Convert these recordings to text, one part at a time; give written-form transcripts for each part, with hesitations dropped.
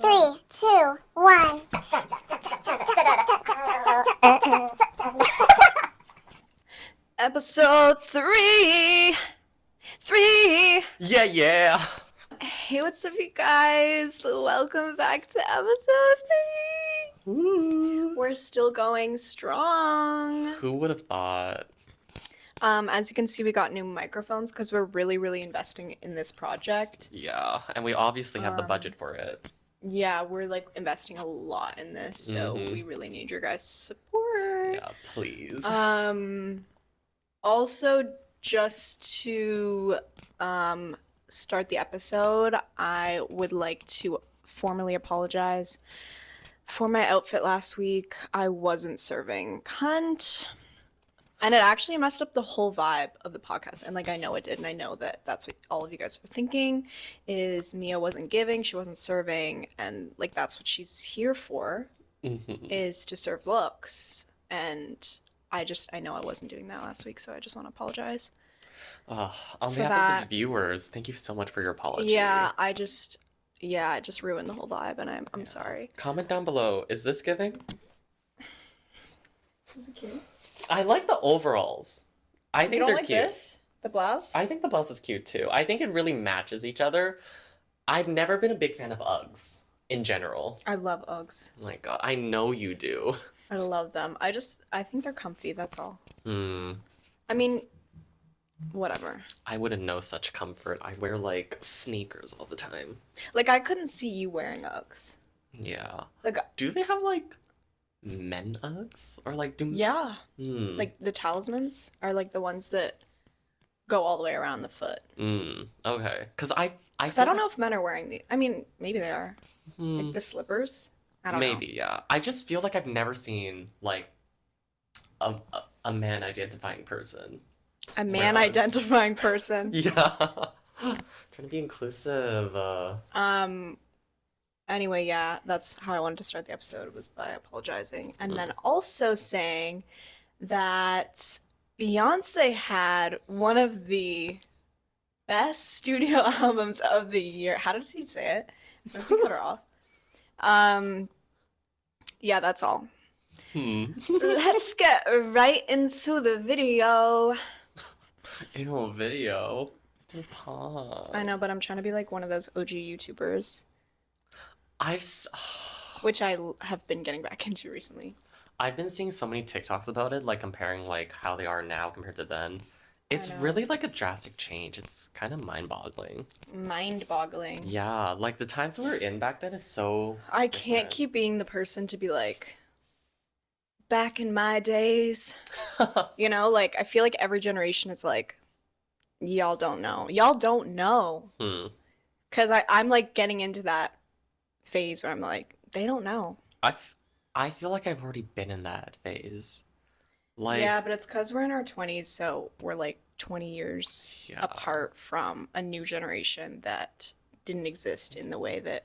Three, two, one. Episode 3. Yeah. Hey, what's up, you guys? Welcome back to episode 3. Ooh. We're still going strong. Who would have thought? As you can see, we got new microphones because we're really investing in this project. Yeah, and we obviously have the budget for it. Yeah, we're like investing a lot in this, so we really need your guys' support. Yeah, please. Also, just to start the episode, I would like to formally apologize for my outfit last week. I wasn't serving cunt. And it actually messed up the whole vibe of the podcast. And like, I know it did. And I know that that's what all of you guys are thinking is Mia wasn't giving, she wasn't serving. And like, that's what she's here for, is to serve looks. And I know I wasn't doing that last week. So I just want to apologize. On for behalf that. of the viewers, thank you so much for your apology. Yeah, I just ruined the whole vibe. And I'm sorry. Comment down below. Is this giving? Is it cute? I like the overalls. I think they're cute. This? The blouse? I think the blouse is cute too. I think it really matches each other. I've never been a big fan of Uggs in general. I love Uggs. Oh my god, I know you do. I love them. I think they're comfy, that's all. Hmm. I mean, whatever. I wouldn't know such comfort. I wear like sneakers all the time. Like, I couldn't see you wearing Uggs. Yeah. Like, Do they have like men Uggs? Or like do yeah. Hmm. Like, the talismans are like the ones that go all the way around the foot. Okay. Because I don't know if men are wearing the. I mean, maybe they are. Like the slippers. I don't know. Maybe, yeah. I just feel like I've never seen like a man identifying person. A man Uggs. identifying person. Yeah. Trying to be inclusive. Anyway, yeah, that's how I wanted to start the episode, was by apologizing. And then also saying that Beyonce had one of the best studio albums of the year. How did he say it? Let's cut her off. Yeah, that's all. Let's get right into the video. Ew, video. It's a pop. I know, but I'm trying to be like one of those OG YouTubers, which I have been getting back into recently. I've been seeing so many TikToks about it, like comparing like how they are now compared to then. It's know. really like a drastic change. It's kind of mind-boggling. Mind-boggling. Yeah, like the times we were in back then is so I can't different. keep being the person to be like, back in my days. You know, like, I feel like every generation is like, y'all don't know. Y'all don't know. Because I'm like getting into that phase where I'm like, they don't know. I feel like I've already been in that phase. Like, Yeah, but it's because we're in our 20s, so we're like 20 years Yeah. apart from a new generation that didn't exist in the way that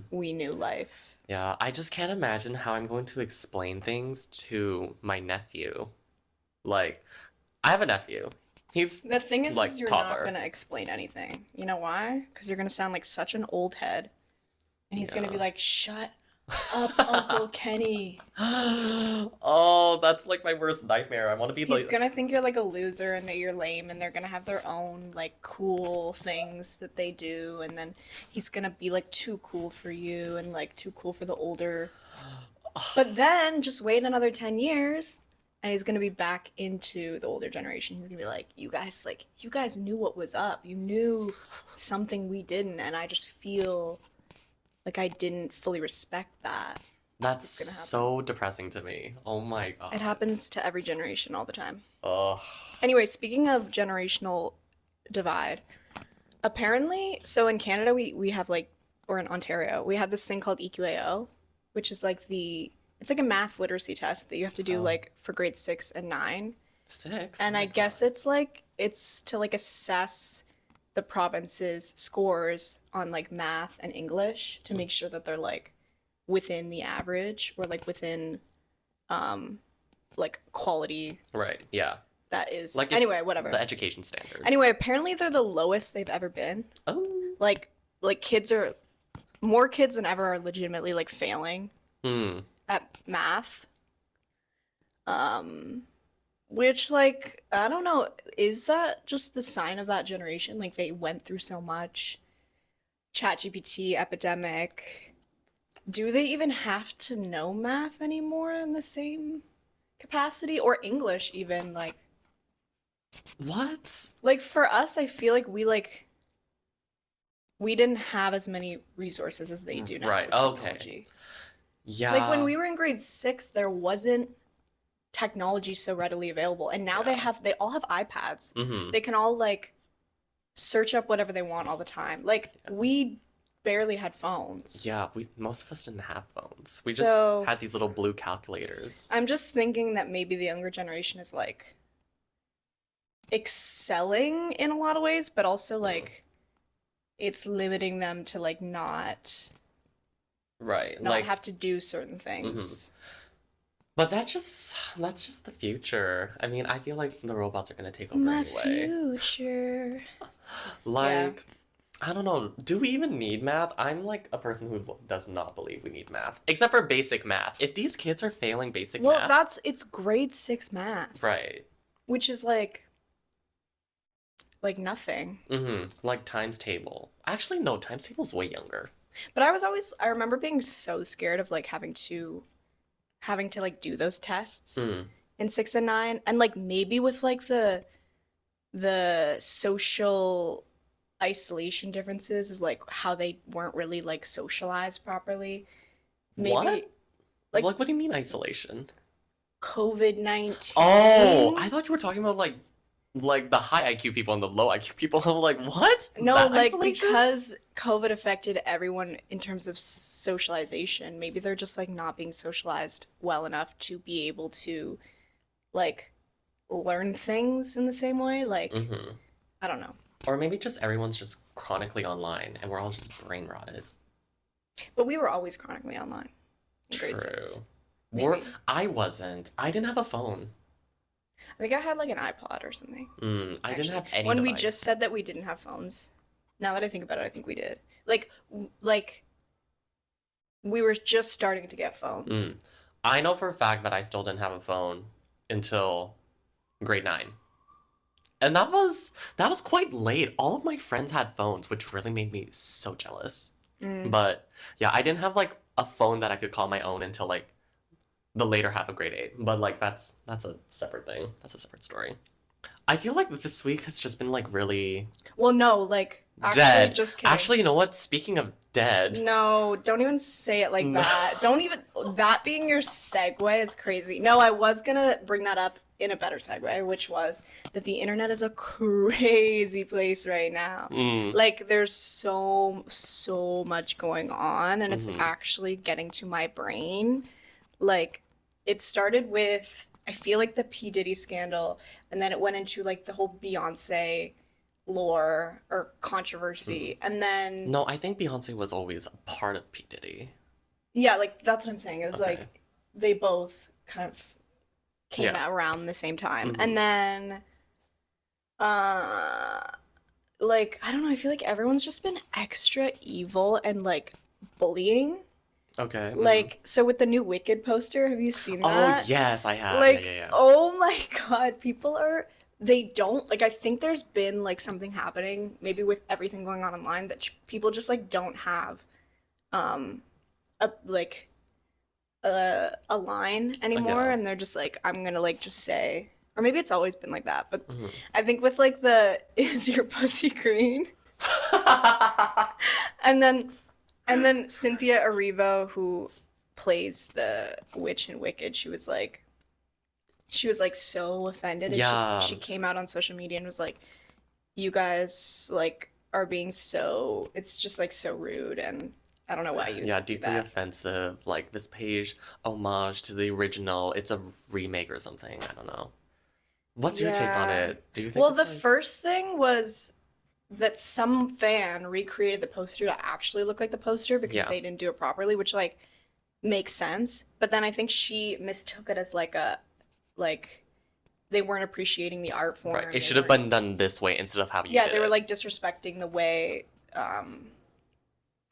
we knew life. yeah, I just can't imagine how I'm going to explain things to my nephew. Like, I have a nephew. He's The thing is, like you're toddler. not going to explain anything. You know why? Because you're going to sound like such an old head. And he's going to be Yeah. like, shut up, Uncle Kenny. Oh, that's like my worst nightmare. I want to be He's like going to think you're like a loser and that you're lame, and they're going to have their own like cool things that they do. And then he's going to be like too cool for you and like too cool for the older. But then just wait another 10 years. And he's gonna be back into the older generation. He's gonna be like, you guys knew what was up. You knew something we didn't, and I just feel like I didn't fully respect that. that's gonna happen. so depressing to me. Oh my god. It happens to every generation all the time. Ugh. Anyway, speaking of generational divide, apparently, so in Canada we have like, or in Ontario, we have this thing called EQAO, which is like it's like a math literacy test that you have to do like for grades 6 and 9. 6? And Oh my I guess it's to like assess the province's scores on like math and English to make sure that they're like within the average or like within like quality God. Right. Yeah. that is. Like Anyway, whatever. The education standard. Anyway, apparently they're the lowest they've ever been. Oh. Like kids are more kids than ever are legitimately like failing Hmm. at math. Which like I don't know, is that just the sign of that generation? Like they went through so much. ChatGPT epidemic. Do they even have to know math anymore in the same capacity or English even What? like for us I feel like we didn't have as many resources as they do now Right. with Okay. technology. Like when Yeah. we were in grade 6 there wasn't technology so readily available and now Yeah. they all have iPads. Mm-hmm. They can all like search up whatever they want all the time. Like we barely had phones. Yeah, most of us didn't have phones. We just So had these little blue calculators. I'm just thinking that maybe the younger generation is like excelling in a lot of ways, but also like it's limiting them to like Right. not Like, have to do certain hmm things. but that's just the future. I mean, I feel like the robots are gonna take over My anyway. future. Yeah. Like, I don't know. Do we even need math? I'm like a person who does not believe we need math, except for basic math. If these kids are failing basic Well, math, it's grade 6 math, right? which is like nothing. Like times table. Actually, no, times table's way younger. But I remember being so scared of like having to like do those tests Mm. in 6 and 9 and like maybe with like the social isolation differences of like how they weren't really like socialized properly. Maybe What? like Like, what do you mean isolation? Oh, COVID-19. I thought you were talking about like the high IQ people and the low IQ people. I'm like, what? No, That like isolation? because COVID affected everyone in terms of socialization. Maybe they're just like not being socialized well enough to be able to like learn things in the same way. Like, Mm-hmm. I don't know. Or maybe just everyone's just chronically online and we're all just brain rotted. But we were always chronically online in grade True. 6. Or Maybe. I wasn't. I didn't have a phone. I think I had like an iPod or something. I didn't Actually, have any when we just device. said that we didn't have phones, now that I think about it, I think we did. Like we were just starting to get phones. Mm. I know for a fact that I still didn't have a phone until grade 9. And that was quite late. All of my friends had phones, which really made me so jealous. Mm. But yeah, I didn't have like a phone that I could call my own until like the later half of grade 8. But like that's a separate thing. That's a separate story. I feel like this week has just been like really Well, no, like actually, dead. just kidding. Actually, you know what? Speaking of dead, No, don't even say it like no. that. Don't even, that being your segue is crazy. No, I was gonna bring that up in a better segue, which was that the internet is a crazy place right now. Mm, Like, there's so much going on, and it's hmm actually getting to my brain. Like, it started with, I feel like the P. Diddy scandal, and then it went into like the whole Beyonce lore or controversy, and then No, I think Beyonce was always a part of P. Diddy. yeah, like that's what I'm saying. It was Okay. like they both kind of came Yeah. out around the same time. hmm And then uh like I don't know, I feel like everyone's just been extra evil and like bullying. Okay. Like so with the new Wicked poster, have you seen Oh, that? yes, I have. Yeah, yeah, Like, yeah. oh my God, people are they don't like I think there's been like something happening maybe with everything going on online that people just like don't have um a like a line anymore Yeah. and they're just like I'm gonna like just say or maybe it's always been like that but hmm I think with like the is your pussy green and then Cynthia Erivo who plays the witch in Wicked she was like so offended and Yeah. she came out on social media and was like you guys like are being so it's just like so rude and I don't know why you Yeah, do deeply that. offensive. Like this page, homage to the original. It's a remake or something. I don't know. What's your take on Yeah. it? Do you think Well, it's the like, first thing was that some fan recreated the poster to actually look like the poster because yeah, they didn't do it properly, which like makes sense. But then I think she mistook it as like they weren't appreciating the art right. form. It They should have weren't been done this way instead of how you yeah, did they were it. like disrespecting the way um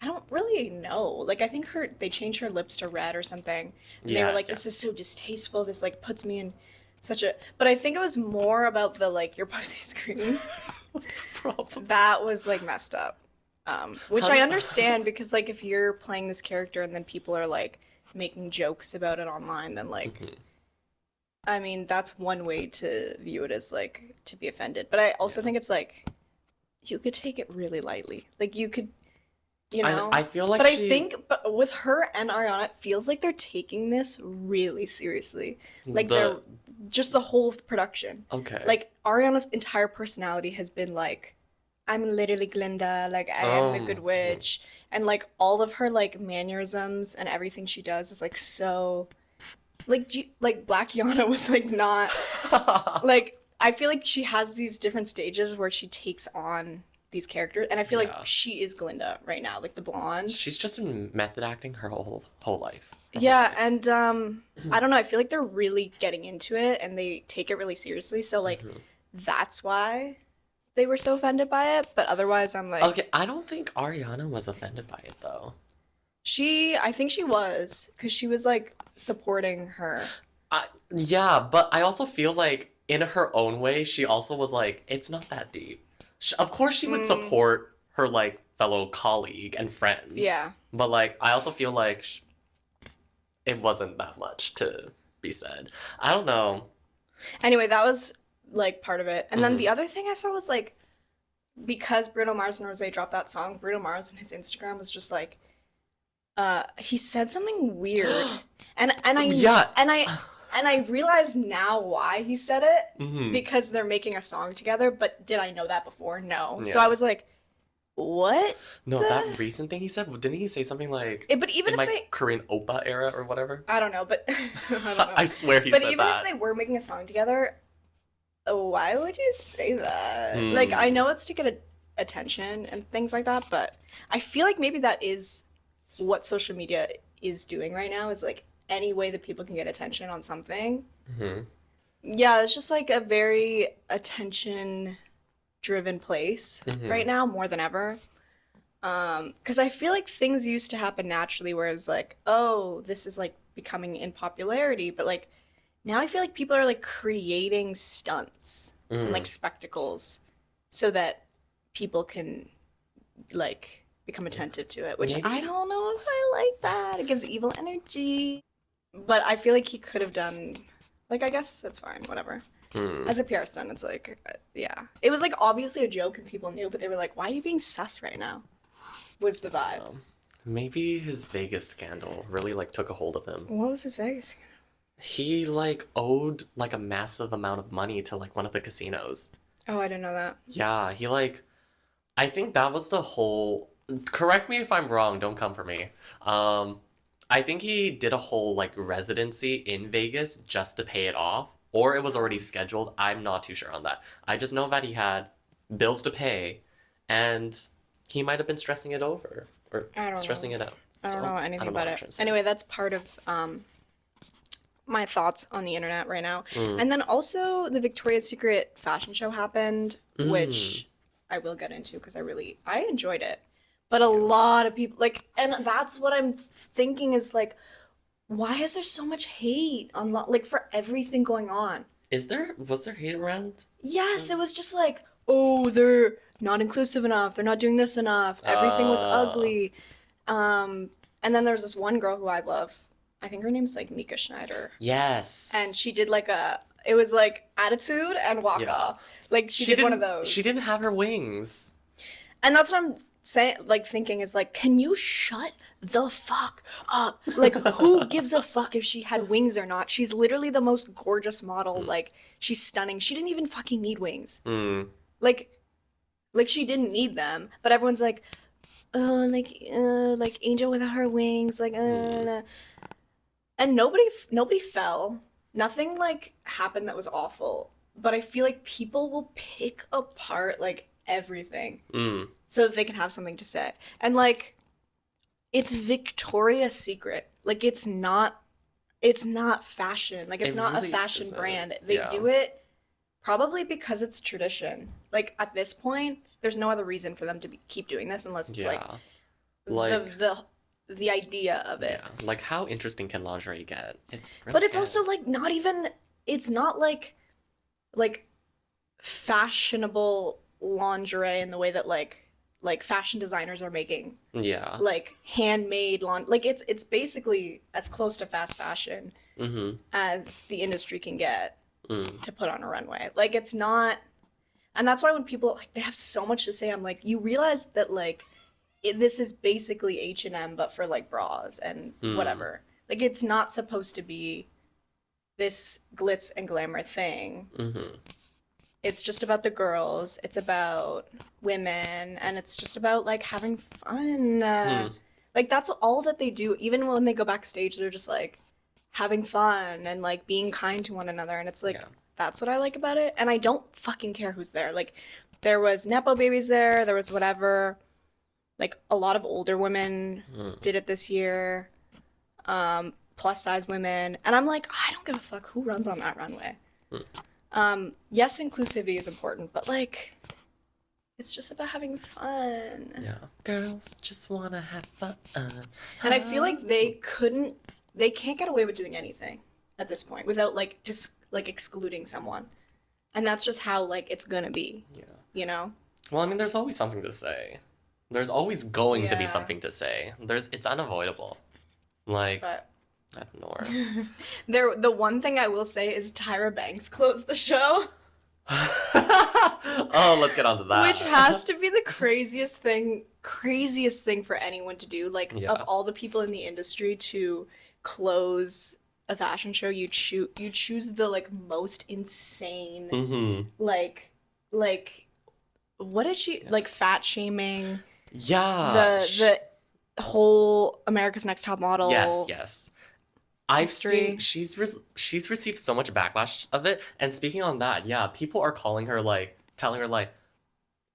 I don't really know. Like I think they changed her lips to red or something. And they were Yeah, like, yeah. this is so distasteful. This like puts me in such a but I think it was more about the like your pussy scream. Probably. That was like messed up. Which How I do- understand because like if you're playing this character and then people are like making jokes about it online, then like Mhm. I mean that's one way to view it as like to be offended. But I also Yeah. think it's like you could take it really lightly. Like you could, you I know. I feel like But I she think but with her and Ariana, it feels like they're taking this really seriously. Like they're the just the whole production. okay. Like Ariana's entire personality has been like I'm literally Glinda, like I am the good Mhm. witch, and like all of her like mannerisms and everything she does is like so like like Black Yana was like not like I feel like she has these different stages where she takes on these characters, and I feel like Yeah. she is Glinda right now, like the blonde. She's just been method acting her whole life. Her whole Yeah, life. and I don't know, I feel like they're really getting into it and they take it really seriously, so like Mhm. that's why they were so offended by it, but otherwise I'm like Okay, I don't think Ariana was offended by it though. I think she was, because she was like supporting her. Yeah, but I also feel like in her own way, she also was like, it's not that deep. Of course, she would Mm, support her like fellow colleague and friends, yeah. but like I also feel like it wasn't that much to be said. I don't know. Anyway, that was like part of it. And then Hmm. the other thing I saw was like, because Bruno Mars and Rose dropped that song, Bruno Mars on his Instagram was just like, he said something weird. And Yeah. I realize now why he said it, Hmm. because they're making a song together, but did I know that before? No. So Yeah. I was like, what No, the that recent thing he said, didn't he say something like but even in if my they Korean oppa era or whatever? I don't know, but I don't know. I swear he But said even if that. they were making a song together, why would you say that? Like, I Hmm. know it's to get attention and things like that, but I feel like maybe that is what social media is doing right now, is like any way that people can get attention on something. Hmm. Yeah, it's just like a very attention driven place Hmm. right now more than ever. 'Cause I feel like things used to happen naturally where it's like, oh, this is like becoming in popularity, but like now I feel like people are like creating stunts and like Mm. spectacles so that people can like become attentive to it, which I Maybe. don't know if I like that. It gives evil energy. But I feel like he could have done like I guess that's fine, whatever. Hmm. As a PR stunt, it's like yeah. It was like obviously a joke and people knew, but they were like, why are you being sus right now? Was the vibe. Maybe his Vegas scandal really like took a hold of him. What was his Vegas? He like owed like a massive amount of money to like one of the casinos. Oh, I didn't know that. Yeah, he like I think that was the whole correct me if I'm wrong, don't come for me. I think he did a whole like residency in Vegas just to pay it off, or it was already scheduled. I'm not too sure on that. I just know that he had bills to pay and he might have been stressing it over or I don't stressing know. it out. I don't So, know I anything don't know about what I'm it. trying to say. Anyway, that's part of my thoughts on the internet right now. Mm. And then also the Victoria's Secret fashion show happened, Mm. which I will get into because I enjoyed it. But a lot of people like, and that's what I'm thinking is like, why is there so much hate on like for everything going on? Was there hate around? Yes, it was just like, oh, they're not inclusive enough. They're not doing this enough. Everything was Uh, ugly. And then there's this one girl who I love. I think her name's like Mika Schneider. And she yes. did like it was like attitude and walk Yeah. off. Like she did one of those. She didn't have her wings. And that's what I'm saying, like thinking is like, can you shut the fuck up? Like, who gives a fuck if she had wings or not? She's literally the most gorgeous model. Like, she's stunning. She didn't even fucking need wings. Mm. Like, she didn't need them. But everyone's oh, like Angel without her wings, like, Mm. and nobody fell. Nothing like happened that was awful. But I feel like people will pick apart like everything Mm. so that they can have something to say. And like it's Victoria's Secret. Like it's not fashion. Like it's It not a really fashion isn't. brand. They Yeah. do it probably because it's tradition. Like at this point, there's no other reason for them to keep doing this unless it's like Yeah. Like, the idea of it. yeah, like how interesting can lingerie get? It really But it's can. also like not even it's not like fashionable lingerie in the way that like fashion designers are making Yeah. like handmade like it's basically as close to fast fashion Mm-hmm. as the industry can get Mm. to put on a runway. Like it's not, and that's why when people like they have so much to say, I'm like, you realize that like this is basically H&M but for like bras and Mm. whatever. Like it's not supposed to be this glitz and glamour thing. Mm-hmm. It's just about the girls. It's about women, and it's just about like having fun. Hmm. Like that's all that they do. Even when they go backstage, they're just like having fun and like being kind to one another. And it's like Yeah. that's what I like about it. And I don't fucking care who's there. Like there was nepo babies there. There was whatever. Like a lot of older women Mm. did it this year. Plus size women, and I'm like, I don't give a fuck who runs on that runway. Yes, inclusivity is important, but like, it's just about having fun. Yeah. Girls just wanna have fun. And I feel like they can't get away with doing anything at this point without like just like excluding someone. And that's just how like it's gonna be, Yeah. you know? Well, I mean, there's always something to say. There's always going to be Yeah. something to say. It's unavoidable. Like, But I don't know. the one thing I will say is Tyra Banks closed the show, Oh, let's get on to that. which has to be the craziest thing for anyone to do. Like Yeah. of all the people in the industry to close a fashion show, you choose the like most insane Mm-hmm. like what did she like fat shaming Yeah. the whole America's Next Top Model. Yes, yes. I've history. seen she's received so much backlash of it. And speaking on that, yeah, people are calling her like telling her like,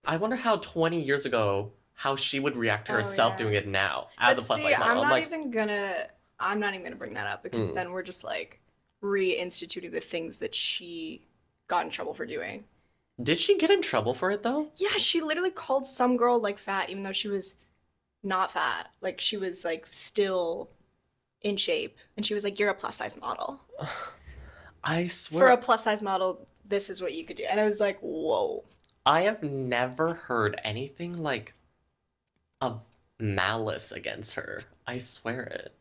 I wonder how 20 years ago how she would react to Oh, herself yeah. doing it now as But a plus see, size model. I'm like, I'm not even gonna bring that up because Mm. then we're just like reinstituting the things that she got in trouble for doing. did she get in trouble for it though? Yeah, she literally called some girl like fat even though she was not fat. Like she was like still in shape. And she was like, "You're a plus size model. I For swear a plus size model, this is what you could do." And I was like, "Whoa." I have never heard anything like of malice against her. I swear it.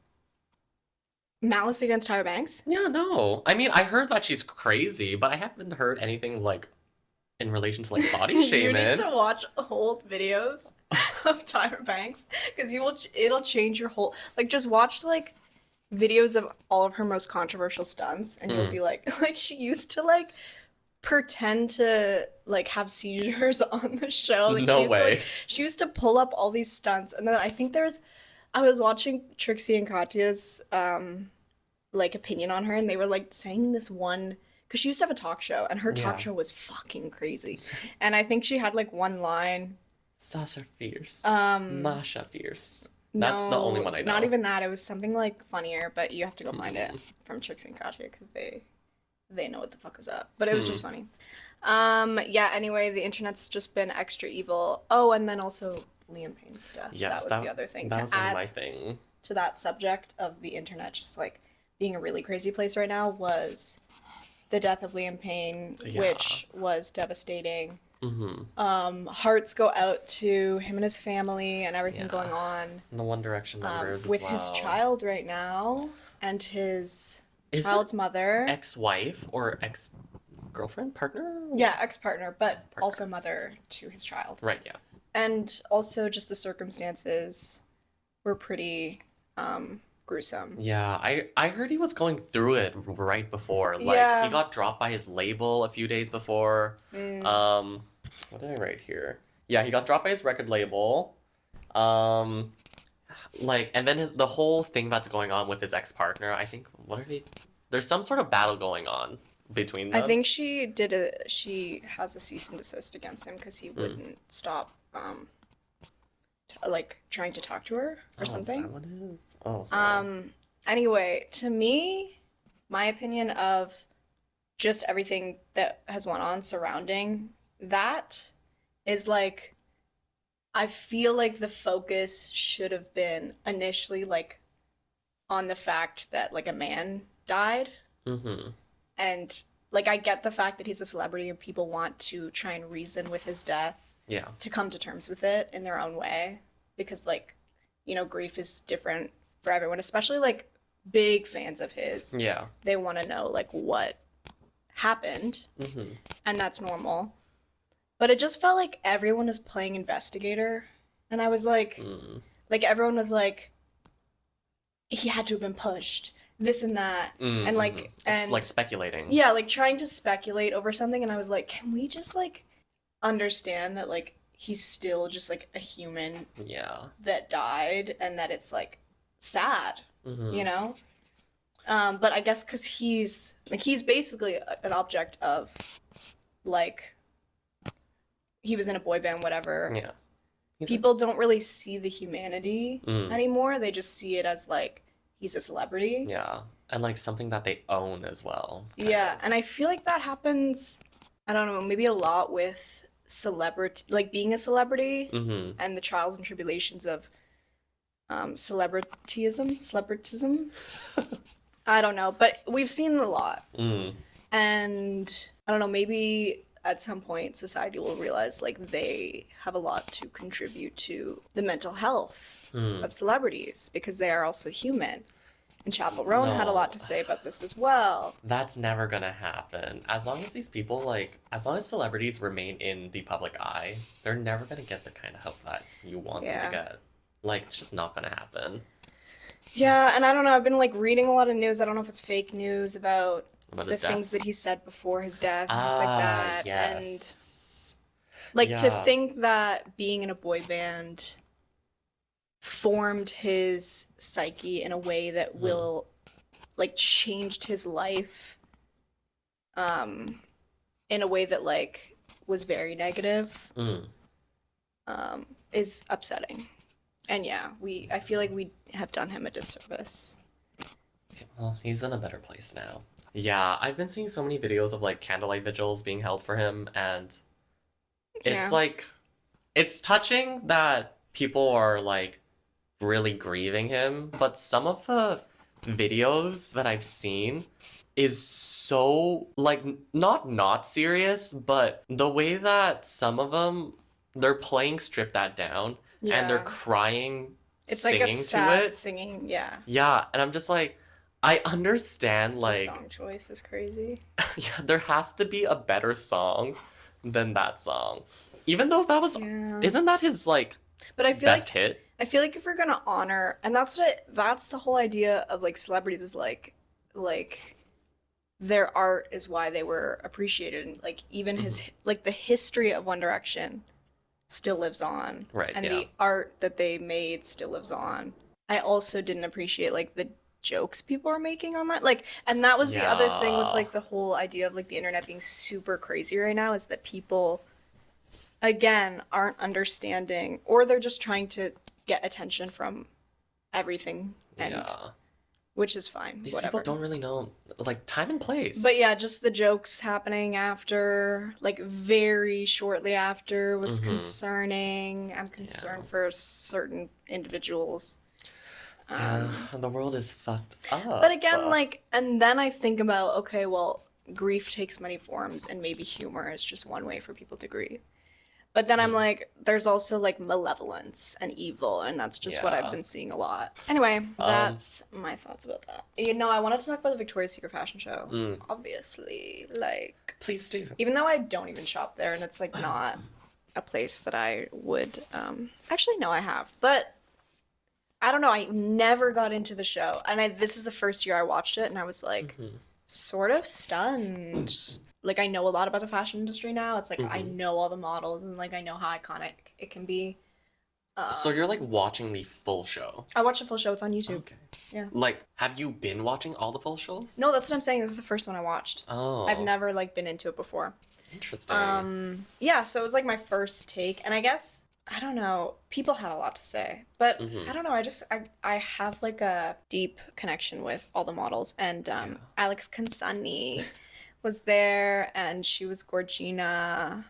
Malice against Tyra Banks? Yeah, no. I mean, I heard that she's crazy, but I haven't heard anything like in relation to like body You shaming. need to watch old videos of Tyra Banks because it'll change your whole like just watch like videos of all of her most controversial stunts and you'll be like she used to like pretend to like have seizures on the show. Like No she used to, way. like, she used to pull up all these stunts and then I was watching Trixie and Katya's like opinion on her and they were like saying this one because she used to have a talk show and her talk Yeah. show was fucking crazy. And I think she had like one line. Sasha Fierce. Masha Fierce. That's the only one I know. Not even that. It was something like funnier, but you have to go find it from Trixie and Katya because they know what the fuck is up. But it was just funny. Yeah, anyway, the internet's just been extra evil. Oh, and then also Liam Payne's stuff. Yes, That was the other thing. That To was one of add my thing. to that subject of the internet just like being a really crazy place right now was the death of Liam Payne, Yeah. which was devastating. Mm-hmm. Hearts go out to him and his family and everything Yeah. going on The One Direction members with as his well. child right now and his Is child's it mother. ex-wife or ex-girlfriend, partner? Yeah, ex-partner, but also mother to his child. Right, yeah. And also just the circumstances were pretty gruesome. Yeah, I heard he was going through it right before. Like Yeah. he got dropped by his label a few days before. What did I write here? Yeah, he got dropped by his record label. Like, and then the whole thing that's going on with his ex-partner, I think, there's some sort of battle going on between them. I think she has a cease and desist against him because he wouldn't stop like trying to talk to her or Is something. that what it is? Oh. Anyway, to me, my opinion of just everything that has went on surrounding that is like I feel like the focus should have been initially like on the fact that like a man died. Mm-hmm. And like I get the fact that he's a celebrity and people want to try and reason with his death Yeah. to come to terms with it in their own way because like, you know, grief is different for everyone, especially like big fans of his. Yeah. They want to know like what happened, Mm-hmm. and that's normal. But it just felt like everyone was playing investigator, and I was Mm. like everyone was like he had to have been pushed, this and that, and Mm-hmm. like It's and like speculating. yeah, like trying to speculate over something, and I was like, can we just like understand that like he's still just like a human Yeah. that died and that it's like sad, Mm-hmm. you know? But I guess because he's basically an object of like he was in a boy band, whatever. Yeah. He's People don't really see the humanity Mm. anymore. They just see it as like he's a celebrity. Yeah. And like something that they own as well. kind Yeah, of. and I feel like that happens, I don't know, maybe a lot with celebrity, like being a celebrity Mm-hmm. and the trials and tribulations of celebritism. I don't know, but we've seen a lot. Mm. And I don't know, maybe at some point society will realize like they have a lot to contribute to the mental health Mm. of celebrities because they are also human. And Chappell Roan had a lot to No. say about this as well. That's never gonna happen. As long as these people, like, as long as celebrities remain in the public eye, they're never gonna get the kind of help that you want them Yeah. to get. Like, it's just not gonna happen. Yeah, and I don't know, I've been like reading a lot of news. I don't know if it's fake news about About the his death. things that he said before his death and things like Ah, that. yes. And like to Yeah. think that being in a boy band formed his psyche in a way that will like changed his life in a way that like was very negative Mm. is upsetting. And yeah, I feel like we have done him a disservice. Well, he's in a better place now. Yeah, I've been seeing so many videos of like candlelight vigils being held for him, and it's Yeah. like, it's touching that people are like really grieving him, but some of the videos that I've seen is so like not serious, but the way that some of them they're playing Strip That Down and they're Yeah. crying, It's like a singing to sad it. singing, yeah. Yeah, and I'm just like, I understand The like song choice is crazy. yeah, there has to be a better song than that song. Even though that was Yeah. isn't that his like But I feel best like hit? if we're gonna honor, and that's the whole idea of like celebrities is like their art is why they were appreciated. And like even his like the history of One Direction still lives on. Right, And yeah. the art that they made still lives on. I also didn't appreciate like the jokes people are making on that. Like, and that was the other thing with Yeah. like the whole idea of like the internet being super crazy right now is that people again aren't understanding, or they're just trying to get attention from everything, and Yeah. which is fine, These whatever. people don't really know like time and place. But yeah, just the jokes happening after, like very shortly after, was concerning. I'm concerned for certain individuals. Yeah, the world is fucked up. But again, like, and then I think about, okay, well, grief takes many forms, and maybe humor is just one way for people to grieve. But then I'm like, there's also like malevolence and evil, and that's just what I've Yeah. been seeing a lot. Anyway, that's my thoughts about that. You know, I wanted to talk about the Victoria's Secret fashion show. Obviously, like, please do. even though I don't even shop there, and it's like not a place that I would, actually, no, I have, but I don't know, I never got into the show, and this is the first year I watched it, and I was like, sort of stunned. Like, I know a lot about the fashion industry now. It's like, I know all the models, and like, I know how iconic it can be. So you're like watching the full show. I watched the full show, it's on YouTube. Okay. Yeah. Like, have you been watching all the full shows? No, that's what I'm saying, this is the first one I watched. Oh. I've never, like, been into it before. Interesting. Yeah, so it was like my first take, and I guess I don't know, people had a lot to say, but I don't know, I have like a deep connection with all the models, and Alex Consani was there, and she was Gorgina.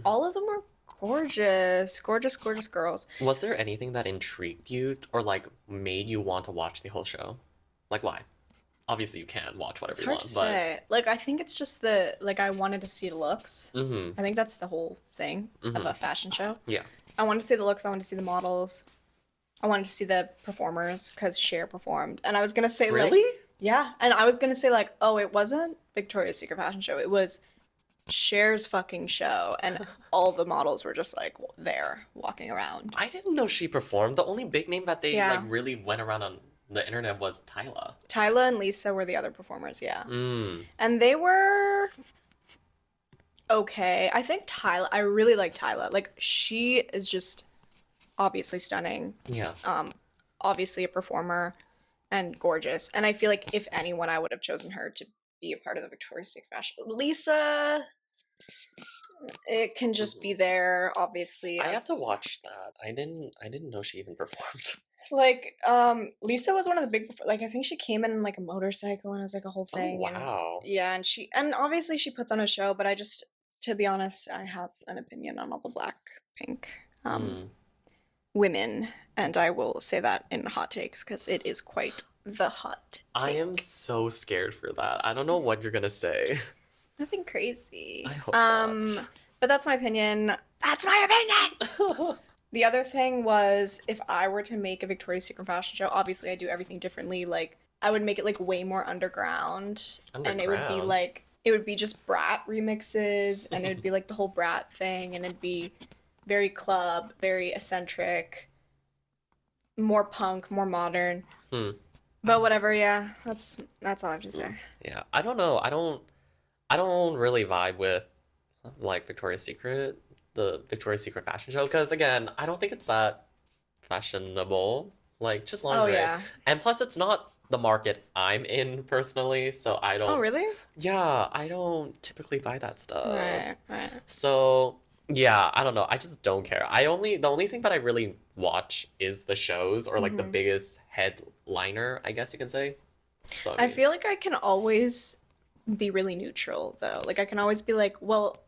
All of them were gorgeous, gorgeous, gorgeous girls. Was there anything that intrigued you or like made you want to watch the whole show? Like why? Obviously you can watch whatever It's you hard want, to but say. Like, I think it's just the, like, I wanted to see the looks. mm-hmm. I think that's the whole thing of a fashion show. Yeah. I wanted to see the looks, I wanted to see the models, I wanted to see the performers, because Cher performed. And I was gonna say, like, Really? yeah. And I was gonna say, like, oh, it wasn't Victoria's Secret fashion show. It was Cher's fucking show. And all the models were just, like, there, walking around. I didn't know she performed. The only big name that they Yeah. like really went around on the internet was Tyla. Tyla and Lisa were the other performers, yeah. Mm. And they were okay. I think Tyla, I really like Tyla. Like, she is just obviously stunning, Yeah. obviously a performer, and gorgeous. And I feel like if anyone, I would have chosen her to be a part of the Victoria's Secret fashion. Lisa, it can just be there, obviously. I have to as- watch that. I didn't know she even performed. Like, Lisa was one of the big, like, I think she came in like a motorcycle and it was like a whole thing. Oh and- wow. yeah, and obviously she puts on a show, but I just, to be honest, I have an opinion on all the Blackpink Mm. women, and I will say that in hot takes because it is quite the hot I take. am so scared for that. I don't know what you're gonna say. Nothing crazy. I hope not. But that's my opinion. That's my opinion. The other thing was, if I were to make a Victoria's Secret fashion show, obviously I do everything differently. Like, I would make it like way more underground. And it would be Underground? like, it would be just Brat remixes, and it would be like the whole Brat thing, and it'd be very club, very eccentric, more punk, more modern. Hmm. But whatever, yeah, that's all I have to say. Yeah. I don't know. I don't really vibe with like Victoria's Secret, the Victoria's Secret fashion show, because again, I don't think it's that fashionable. Like just lingerie. yeah. And plus it's not the market I'm in personally, so I don't Oh, really? Yeah, I don't typically buy that stuff. Right. So yeah, I don't know. I just don't care. The only thing that I really watch is the shows or like the biggest headliner, I guess you can say. So I feel like I can always be really neutral, though. Like, I can always be like, well,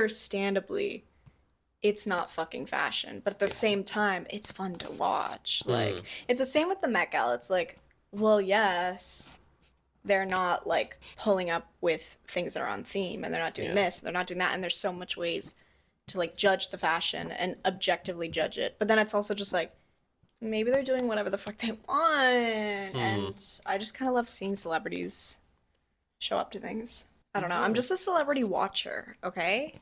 understandably, it's not fucking fashion, but at the same time, it's fun to watch. Like, it's the same with the Met Gala. It's like, well, yes, they're not like pulling up with things that are on theme, and they're not doing Yeah. this, they're not doing that, and there's so much ways to like judge the fashion and objectively judge it. But then it's also just like, maybe they're doing whatever the fuck they want, and I just kind of love seeing celebrities show up to things. I don't know. I'm just a celebrity watcher, okay?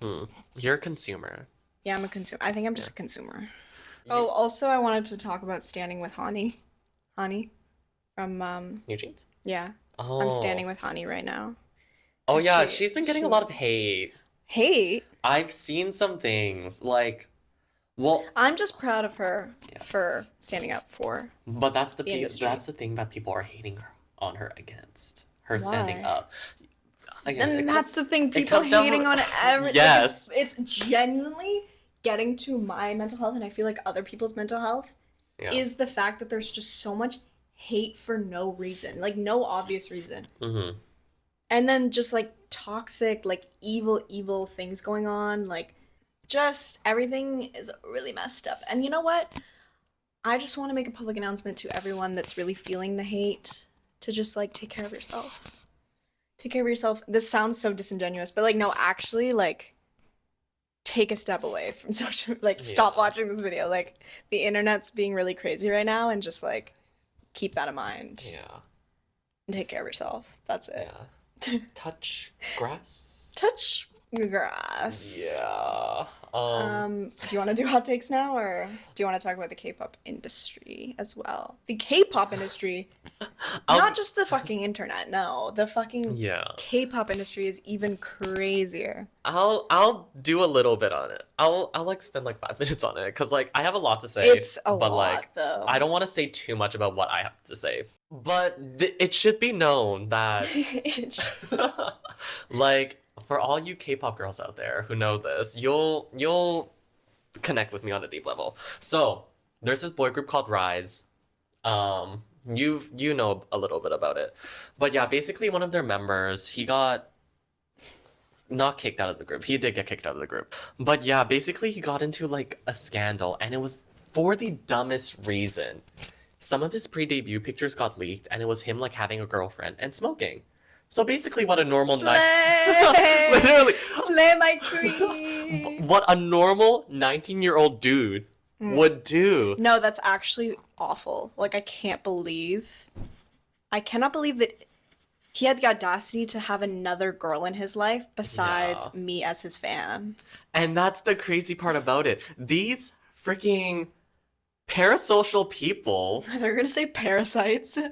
You're a consumer. Yeah, I'm a consumer. I think I'm just a consumer. Oh, also, I wanted to talk about standing with Hani. Hani from, New jeans? yeah. Oh. I'm standing with Hani right now. Oh yeah, She- she's been getting she- a lot of hate. Hate. I've seen some things like, well, I'm just proud of her for standing up for. but that's the industry. that's the thing that people are hating on her against her standing Why? up. Again, it And comes- that's the thing, it people comes down hating to- on everything. Yes. It's genuinely getting to my mental health, and I feel like other people's mental health Yeah. is the fact that there's just so much hate for no reason, like no obvious reason. Mm-hmm. And then just like toxic, like evil things going on, like just everything is really messed up. And you know what? I just want to make a public announcement to everyone that's really feeling the hate to just like take care of yourself. Take care of yourself. This sounds so disingenuous, but like no, actually like take a step away from social, like stop Yeah. watching this video. Like the internet's being really crazy right now, and just like keep that in mind Yeah. and take care of yourself. That's it. Yeah. Touch grass. Touch the grass. Yeah. Do you want to do hot takes now, or do you want to talk about the K-pop industry as well? The K-pop industry, not just the fucking internet. No, the fucking Yeah. K-pop industry is even crazier. I'll do a little bit on it. I'll like spend like 5 minutes on it because like I have a lot to say. It's a but lot, like though. I don't want to say too much about what I have to say. But it should be known that like for all you K-pop girls out there who know this, you'll connect with me on a deep level. So there's this boy group called Rise. You know a little bit about it, but yeah, basically one of their members he got not kicked out of the group. He did get kicked out of the group. But yeah, basically he got into like a scandal and it was for the dumbest reason. Some of his pre-debut pictures got leaked and it was him like having a girlfriend and smoking. So basically what a normal Slay! literally Slay my queen! what a normal 19-year-old dude would do. No, that's actually awful. Like, I cannot believe that he had the audacity to have another girl in his life besides Yeah. me as his fan. And that's the crazy part about it. These freaking parasocial people They're gonna say parasites. These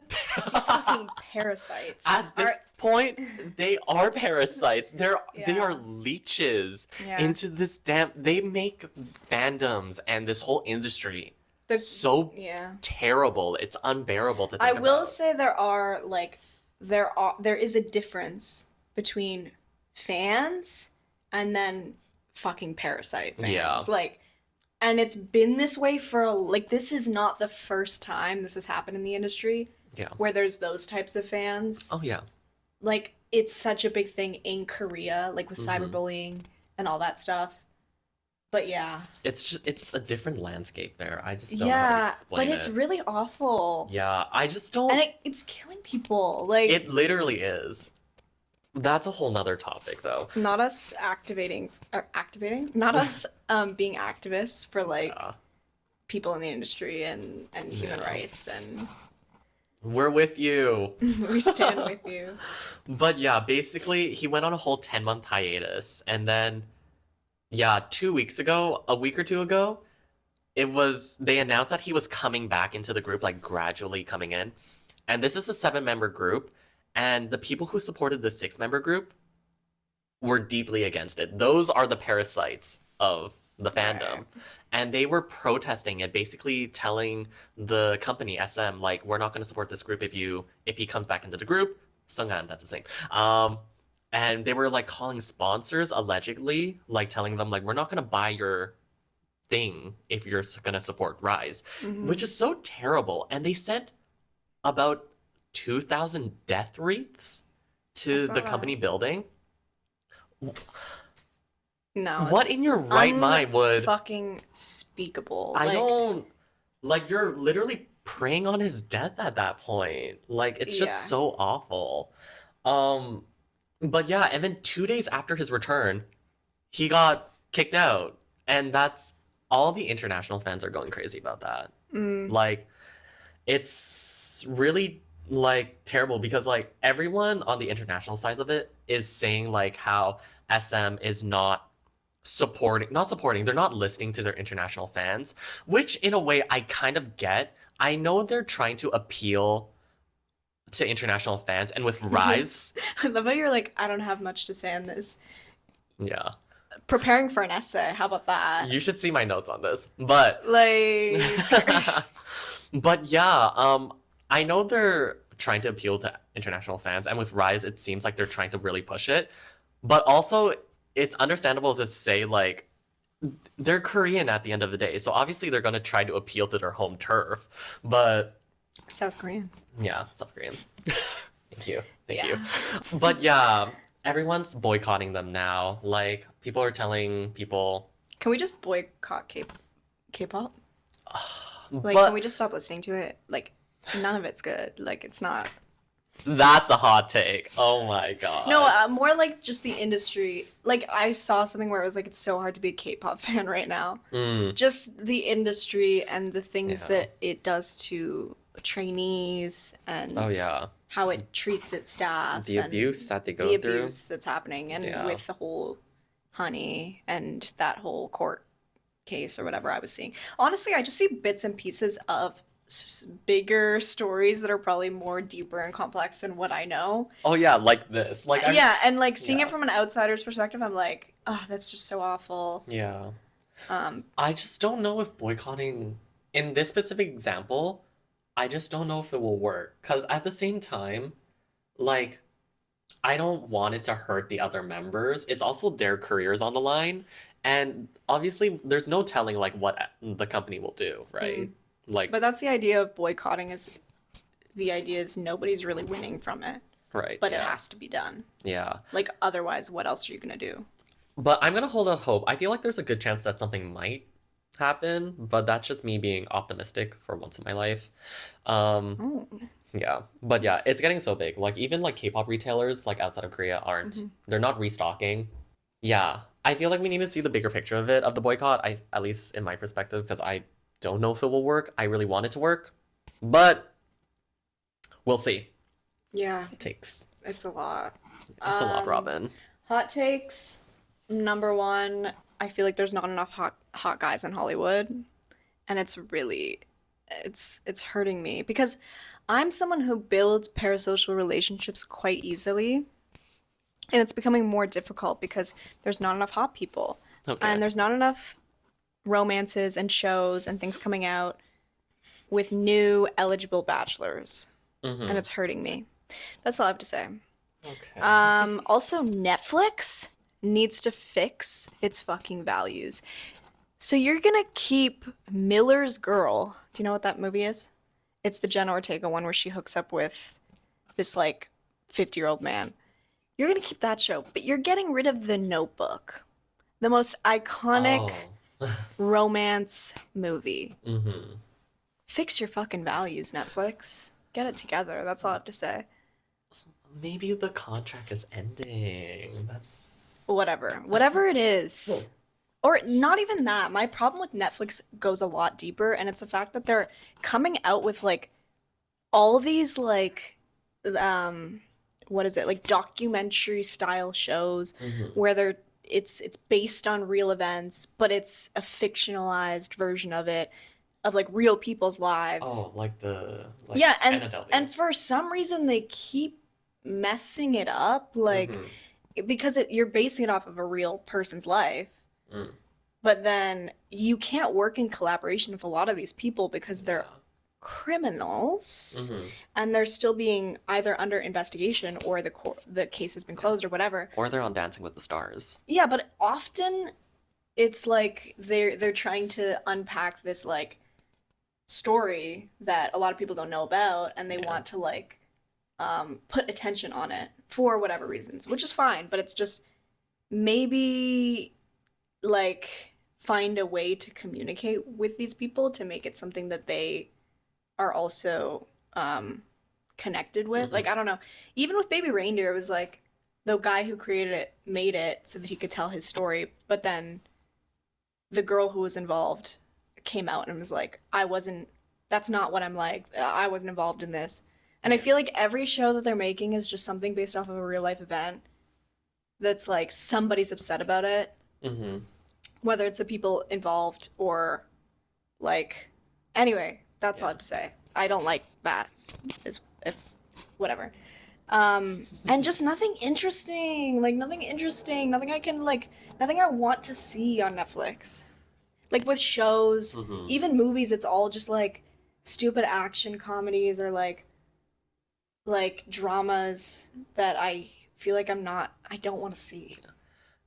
fucking parasites. at this point they are parasites. They Yeah. are leeches Yeah. into this they make fandoms and this whole industry There's so yeah. terrible. It's unbearable to think I will about. say there is a difference between fans and then fucking parasite fans. Yeah. Like, and it's been this way for like, this is not the first time this has happened in the industry Yeah. where there's those types of fans. Oh yeah. Like, it's such a big thing in Korea, like with cyberbullying and all that stuff. But yeah. It's a different landscape there. I just don't know how to Yeah, explain but it's it. really awful. Yeah, I just don't. And it's killing people. Like, It literally is. That's a whole nother topic, though. not us not us being activists for like Yeah. people in the industry and human Yeah. rights, and We're with you. we stand with you. But yeah, basically, he went on a whole 10-month hiatus. And then, yeah, a week or two ago, they announced that he was coming back into the group, like gradually coming in. And this is a 7-member group. And the people who supported the 6-member group were deeply against it. Those are the parasites of the fandom. Right. And they were protesting it, basically telling the company, SM, like, we're not going to support this group if he comes back into the group. Sungan, that's his name. And they were like calling sponsors, allegedly, like telling them, like, we're not going to buy your thing if you're going to support Rise, which is so terrible. And they sent about 2,000 death wreaths to That's not the bad. company building. No, What in your right mind would fucking speakable? I Like, don't like you're literally preying on his death at that point. Like it's just Yeah. so awful. But yeah, and then 2 days after his return, he got kicked out. And that's all the international fans are going crazy about that. Like it's really like terrible because like everyone on the international side of it is saying like how SM is not supporting, they're not listening to their international fans, which in a way I kind of get. I know they're trying to appeal to international fans, and with Rise, I love how you're like, I don't have much to say on this. yeah, Preparing for an essay, how about that? you should see my notes on this. But Like, but yeah, I know they're trying to appeal to international fans, and with Rise, it seems like they're trying to really push it. But also, it's understandable to say like they're Korean at the end of the day, so obviously they're gonna try to appeal to their home turf. But South Korean. yeah, South Korean. Thank you, thank Yeah. you. But yeah, everyone's boycotting them now. Like people are telling people, Can we just boycott K-pop? Like, but can we just stop listening to it? Like, none of it's good. Like, it's not. that's a hot take. Oh my god. No, more like just the industry. Like, I saw something where it was like, it's so hard to be a K-pop fan right now. Just the industry and the things Yeah. that it does to trainees and Oh yeah, how it treats its staff. the and abuse that they go the through. abuse that's happening, and Yeah. with the whole Honey and that whole court case or whatever I was seeing. Honestly, I just see bits and pieces of bigger stories that are probably more deeper and complex than what I know. Oh yeah, like this. Like I'm, Yeah, and like seeing yeah. it from an outsider's perspective, I'm like, oh, that's just so awful. Yeah. Um, I just don't know if boycotting in this specific example, I just don't know if it will work. Because at the same time, like, I don't want it to hurt the other members. It's also their careers on the line. And obviously, there's no telling, like, what the company will do, right? Like, but that's the idea of boycotting, is the idea is nobody's really winning from it. Right. but it Yeah. has to be done. Yeah. Like, otherwise, what else are you gonna do? But I'm gonna hold out hope. I feel like there's a good chance that something might happen, but that's just me being optimistic for once in my life. Um, Oh. yeah. But yeah, it's getting so big. Like even like K-pop retailers like outside of Korea aren't they're not restocking. Yeah. I feel like we need to see the bigger picture of it, of the boycott. I at least in my perspective, because I don't know if it will work. I really want it to work, but we'll see. Yeah, It takes. it's a lot. It's a lot, Um, Robin. Hot takes. Number one, I feel like there's not enough hot guys in Hollywood, and it's really it's hurting me because I'm someone who builds parasocial relationships quite easily, and it's becoming more difficult because there's not enough hot people, Okay. and there's not enough romances and shows and things coming out with new eligible bachelors, and it's hurting me. That's all I have to say. Okay. Also, Netflix needs to fix its fucking values. So you're gonna keep Miller's Girl. Do you know what that movie is? It's the Jenna Ortega one where she hooks up with this like 50-year-old man. You're gonna keep that show, but you're getting rid of The Notebook, the most iconic romance movie. Mm-hmm. Fix your fucking values, Netflix. Get it together. That's all I have to say. Maybe the contract is ending. That's Whatever it is. Or not even that. My problem with Netflix goes a lot deeper, and it's the fact that they're coming out with like all these like what is it? Like documentary style shows where it's based on real events, but it's a fictionalized version of it of like real people's lives. oh, like the like Yeah, Annabelle. and for some reason they keep messing it up, like because you're basing it off of a real person's life. But then you can't work in collaboration with a lot of these people because they're criminals and they're still being either under investigation or the case has been closed or whatever. Or they're on Dancing with the Stars. Yeah, but often it's like they're trying to unpack this like story that a lot of people don't know about, and they want to like put attention on it for whatever reasons, which is fine, but it's just maybe like find a way to communicate with these people to make it something that they are also connected with. Like, I don't know. Even with Baby Reindeer, it was like the guy who created it made it so that he could tell his story, but then the girl who was involved came out and was like, that's not what I'm like. I wasn't involved in this. And I feel like every show that they're making is just something based off of a real life event that's like somebody's upset about it. Whether it's the people involved or like, anyway, that's all I have to say. I don't like that, is if whatever. And just nothing interesting, nothing I can like, nothing I want to see on Netflix. Like with shows, even movies, it's all just like stupid action comedies or like dramas that I feel like I don't want to see.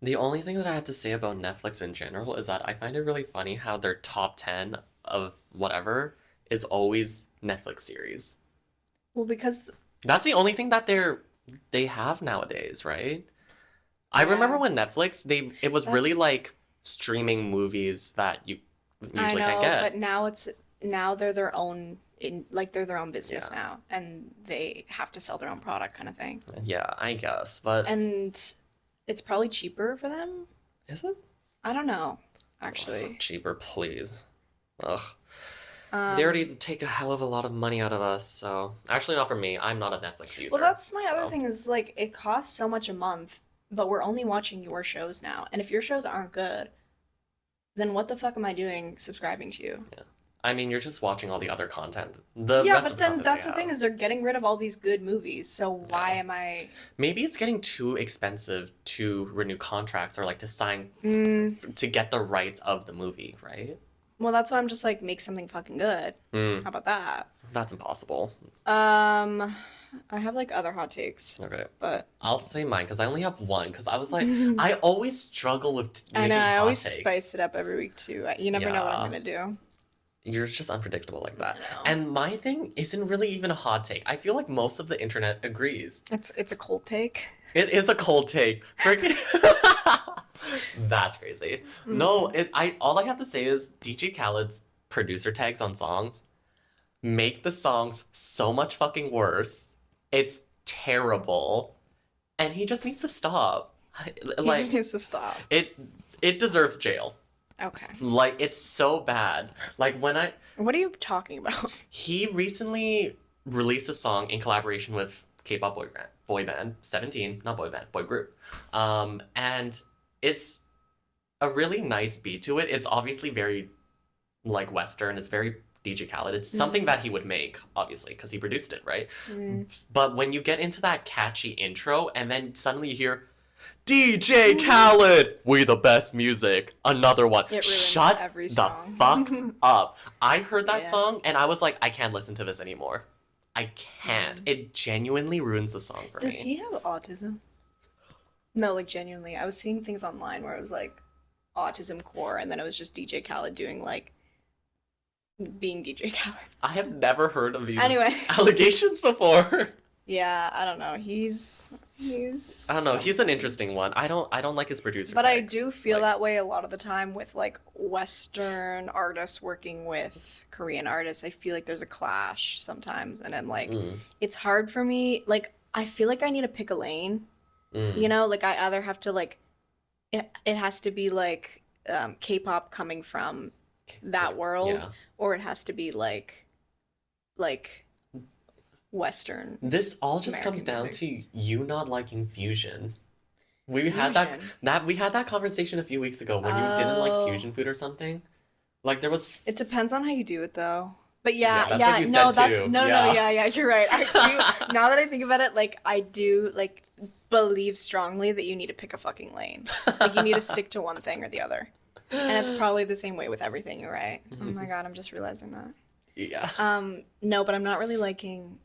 The only thing that I have to say about Netflix in general is that I find it really funny how their top 10 of whatever is always Netflix series. Well, because That's the only thing that they have nowadays, right? I remember when Netflix, it was really like streaming movies that you usually can't get. But now they're their own they're their own business now, and they have to sell their own product kind of thing. Yeah, I guess, but And it's probably cheaper for them. is it? I don't know, actually. Cheaper, please. Ugh. They already take a hell of a lot of money out of us, so actually not for me. I'm not a Netflix user. Well, that's my other so. thing is like it costs so much a month, but we're only watching your shows now. And if your shows aren't good, then what the fuck am I doing subscribing to you? Yeah. I mean, you're just watching all the other content. Yeah, but then that's the thing is they're getting rid of all these good movies. So why am I? Maybe it's getting too expensive to renew contracts or like to sign to get the rights of the movie, right? Well, that's why I'm just like make something fucking good. How about that? That's impossible. I have like other hot takes, Okay. but I'll say mine because I only have one because I was like, I always struggle with I making know I hot always takes. spice it up every week too. You never know what I'm Yeah. gonna do. You're just unpredictable like that. know. And my thing isn't really even a hot take. I feel like most of the internet agrees. It's a cold take. It is a cold take. Freaking That's crazy. No, all I have to say is DJ Khaled's producer tags on songs make the songs so much fucking worse. It's terrible. And he just needs to stop. He Like just needs to stop. it deserves jail. Okay. Like it's so bad. Like when What are you talking about? he recently released a song in collaboration with K-pop boy band 17, not boy band, boy group. And it's a really nice beat to it. It's obviously very like Western. It's very DJ Khaled. It's something that he would make, obviously, because he produced it, right? But when you get into that catchy intro and then suddenly you hear DJ Khaled, we the best music. Another one. It ruins Shut every the song. fuck up. I heard that Yeah. song and I was like, I can't listen to this anymore. I can't. It genuinely ruins the song for Does me. he have autism? No, like genuinely. I was seeing things online where it was like autism core, and then it was just DJ Khaled doing like being DJ Khaled. I have never heard of these Anyway. allegations before. Yeah, I don't know. He's I don't know. He's an interesting one. I don't like his producer. But I tag. do feel Like- that way a lot of the time with like Western artists working with Korean artists. I feel like there's a clash sometimes, and I'm like, it's hard for me. Like, I feel like I need to pick a lane. You know, like I either have to like, it has to be like K-pop coming from that world, Yeah. or it has to be like Western. This all just American comes down music. to you not liking fusion. We had that conversation a few weeks ago when you didn't like Oh. fusion food or something. Like there was It depends on how you do it, though. But Yeah, yeah, that's what you no, said that's too. no, Yeah. yeah, you're right. I do. Now that I think about it, like I do, like believe strongly that you need to pick a fucking lane. Like you need to stick to one thing or the other, and it's probably the same way with everything. You're right. Oh my god, I'm just realizing that. yeah. No, but I'm not really liking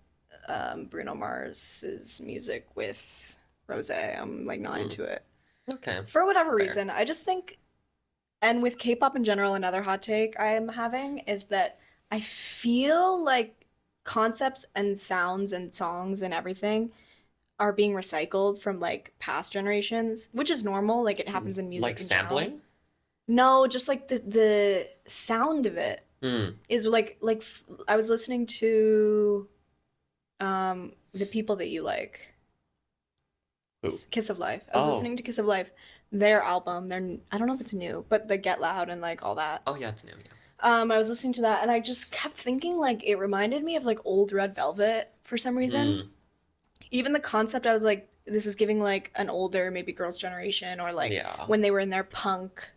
Bruno Mars's music with Rose. I'm like not into it Okay. for whatever reason. I just think, and with K-pop in general, another hot take I am having is that I feel like concepts and sounds and songs and everything are being recycled from like past generations, which is normal. Like it happens in music Like in general. sampling? No, just like the sound of it Mm. is like I was listening to the people that you like. Who? Kiss of Life. I was Oh. listening to Kiss of Life, their album. I don't know if it's new, but the Get Loud and like all that. Oh yeah, it's new, yeah. I was listening to that and I just kept thinking like it reminded me of like old Red Velvet for some reason. Even the concept, I was like, this is giving like an older, maybe girls' generation, or like Yeah. when they were in their punk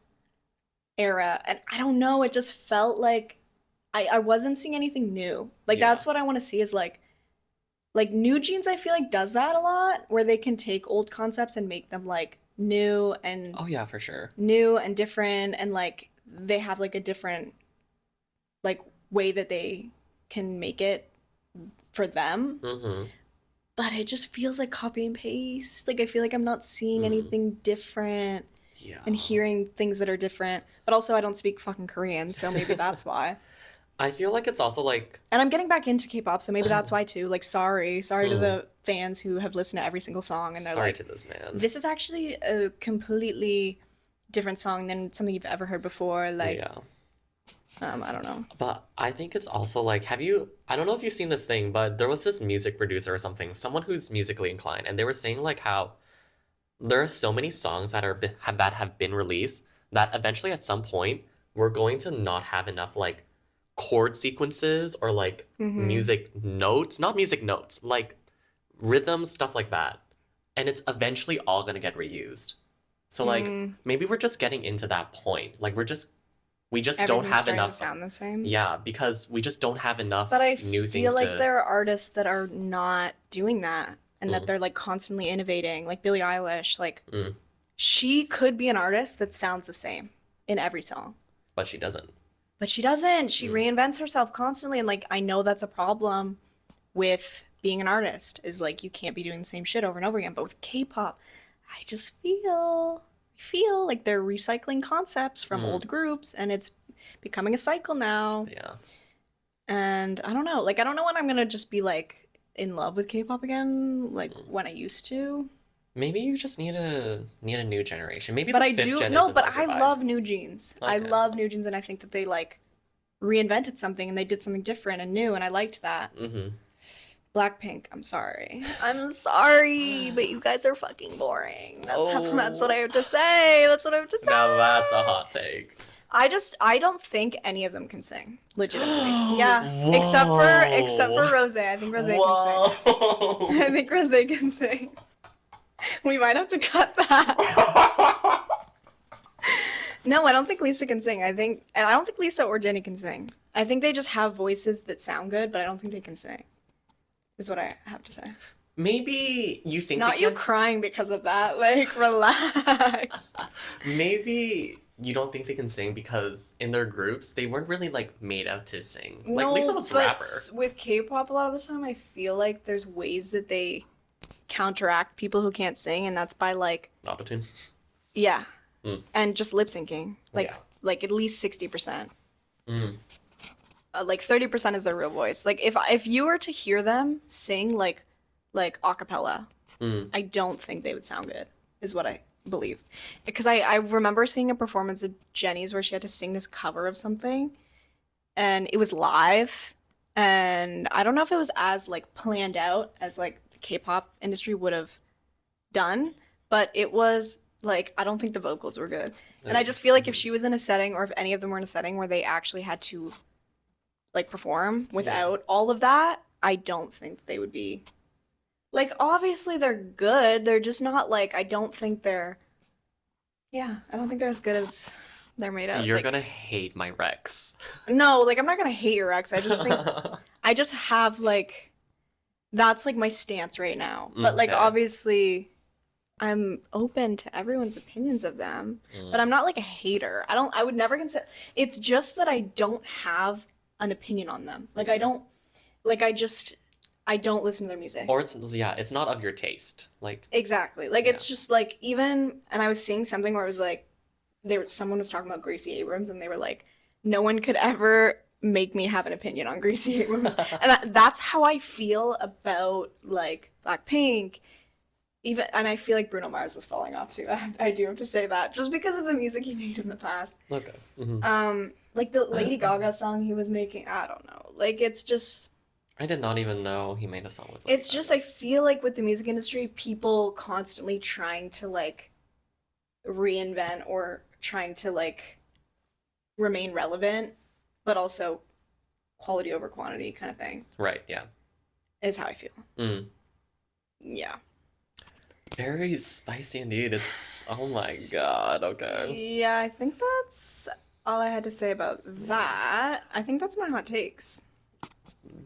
era. And I don't know, it just felt like I wasn't seeing anything new. Like Yeah. that's what I want to see is like New Jeans, I feel like does that a lot, where they can take old concepts and make them like new and Oh yeah, for sure. different, and like they have like a different like way that they can make it for them. Mm-hmm. But it just feels like copy and paste. Like I feel like I'm not seeing anything different Yeah. and hearing things that are different. But also I don't speak fucking Korean, so maybe that's why. I feel like it's also like And I'm getting back into K-pop, so maybe that's why too. Like sorry to the fans who have listened to every single song and they're sorry like, to this man. this is actually a completely different song than something you've ever heard before. Like Yeah. I don't know. But I think it's also like, I don't know if you've seen this thing, but there was this music producer or something, someone who's musically inclined, and they were saying like how there are so many songs that have been released that eventually at some point we're going to not have enough like chord sequences or like music notes, not music notes, like rhythms, stuff like that. And it's eventually all going to get reused. So like maybe we're just getting into that point. Like we just don't Everything's have starting to enough. sound the same. Yeah, because we just don't have enough But I new feel things like to. there are artists that are not doing that and that they're like constantly innovating. Like Billie Eilish, like she could be an artist that sounds the same in every song. But she doesn't. But she doesn't. She reinvents herself constantly, and like I know that's a problem with being an artist is like you can't be doing the same shit over and over again. But with K-pop, I just feel like they're recycling concepts from old groups, and it's becoming a cycle now. Yeah. And I don't know. Like, I don't know when I'm gonna just be like in love with K-pop again, like when I used to. Maybe you just need a new generation. Maybe But the I fifth do gen no, isn't but like your I vibe. love New Jeans. I Okay. love New Jeans, and I think that they like reinvented something and they did something different and new, and I liked that. Mm-hmm. Blackpink, I'm sorry. I'm sorry, but you guys are fucking boring. That's what I Oh, have to say. That's what I have to now that's a say. hot take. I don't think any of them can sing, legitimately. Yeah, except for Whoa. Rose. I think Rose can sing. I Whoa. think Rose can sing. We might have to cut that. No, I don't think Lisa can sing. And I don't think Lisa or Jenny can sing. I think they just have voices that sound good, but I don't think they can sing. Is what I have to say. Maybe you think Not they you can't crying because of that. Like, relax. Maybe you don't think they can sing because in their groups they weren't really like made out to sing. Like No, Lisa was a but rapper. with K-pop, a lot of the time, I feel like there's ways that they counteract people who can't sing, and that's by like, Autotune. yeah, Mm. and just lip syncing. Yeah. Like at least 60%. Mm. Like 30% is their real voice. Like if you were to hear them sing like a cappella, Mm. I don't think they would sound good, is what I believe. Because I remember seeing a performance of Jenny's where she had to sing this cover of something, and it was live, and I don't know if it was as like planned out as like the K-pop industry would have done, but it was like I don't think the vocals were good. And I just feel like if she was in a setting, or if any of them were in a setting where they actually had to like perform without all of that, I don't think they would be like, obviously they're good. They're just not like, I don't think they're, yeah, I don't think they're as good as they're made out. You're Like, gonna hate my Rex. no, like I'm not gonna hate your ex. I just think I just have like that's like my stance right now. But like Okay. obviously I'm open to everyone's opinions of them, but I'm not like a hater. I would never consider, it's just that I don't have an opinion on them. Like I don't, like I don't listen to their music. Or it's not of your taste. Like Exactly. Like it's just like even, and I was seeing something where it was like someone was talking about Gracie Abrams, and they were like, no one could ever make me have an opinion on Gracie Abrams. And that's how I feel about like Blackpink. Even, and I feel like Bruno Mars is falling off too. I do have to say that just because of the music he made in the past. okay. Mhm. Like the Lady Gaga song he was making, I don't know. Like it's just, I did not even know he made a song with it's just, I feel like with the music industry, people constantly trying to like reinvent or trying to like remain relevant, but also quality over quantity kind of thing Right, yeah. is how I feel. Mm. Yeah. Very spicy indeed. It's oh my god, okay. Yeah, I think that's all I had to say about that. I think that's my hot takes.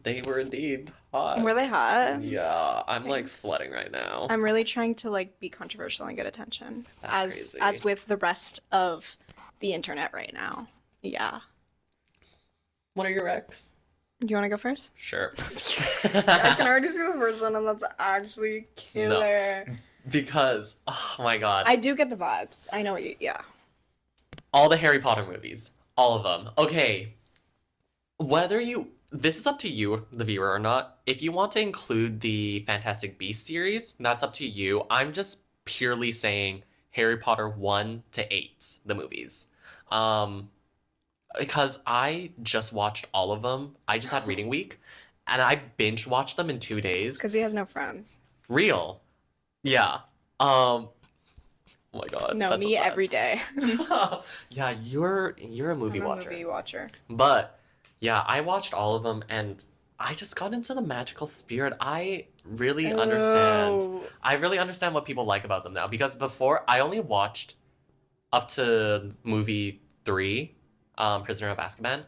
They were indeed hot. Were they hot? Yeah, I'm like Thanks. sweating right now. I'm really trying to like be controversial and get attention, That's as crazy. with the rest of the internet right now. Yeah. What are your ex? Do you want to go first? Sure. I can already see the first one, and that's actually killer. Because, oh my god. I do get the vibes. I know what you. Yeah. All the Harry Potter movies. All of them. Okay. Whether you. This is up to you, the viewer, or not. If you want to include the Fantastic Beasts series, that's up to you. I'm just purely saying Harry Potter 1 to 8, the movies. Because I just watched all of them. I just had reading week, and I binge watched them in 2 days. Because he has no friends. Real. Yeah. Oh my god. No, that's so me sad. every day. Yeah, you're a movie I'm a watcher. movie watcher. But yeah, I watched all of them and I just got into the magical spirit. I really understand. Oh. I really understand what people like about them now because before I only watched up to movie 3, Prisoner of Azkaban,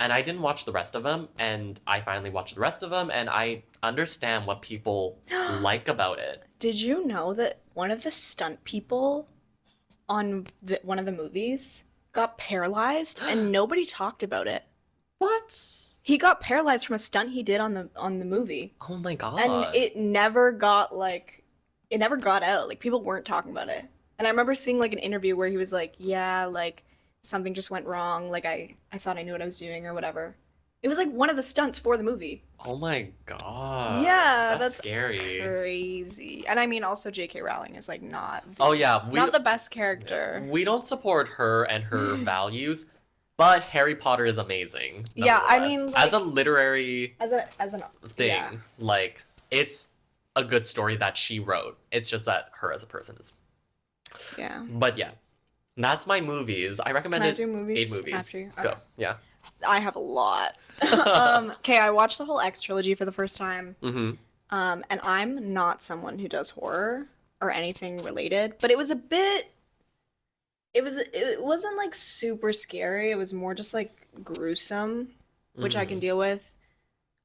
and I didn't watch the rest of them, and I finally watched the rest of them, and I understand what people like about it. Did you know that one of the stunt people on one of the movies got paralyzed and nobody talked about it? What? He got paralyzed from a stunt he did on the movie, Oh my god. and it never got out. Like people weren't talking about it. And I remember seeing like an interview where he was like, "Yeah, like something just went wrong. Like I thought I knew what I was doing or whatever. It was like one of the stunts for the movie. Oh my god. Yeah, That's that's scary. crazy. And I mean, also J.K. Rowling is like Oh yeah, not the best character. we don't support her and her values, but Harry Potter is amazing. Yeah, I nonetheless. mean, as a like, literary as an thing, yeah. like it's a good story that she wrote. It's just that her as a person is. Yeah. But yeah, that's my movies. I Can I recommended do movies 8 movies. after you? Go. Okay. Yeah. I have a lot. Okay, I watched the whole X trilogy for the first time. Mm-hmm. And I'm not someone who does horror or anything related, but it was a bit it wasn't like super scary. It was more just like gruesome, which I can deal with.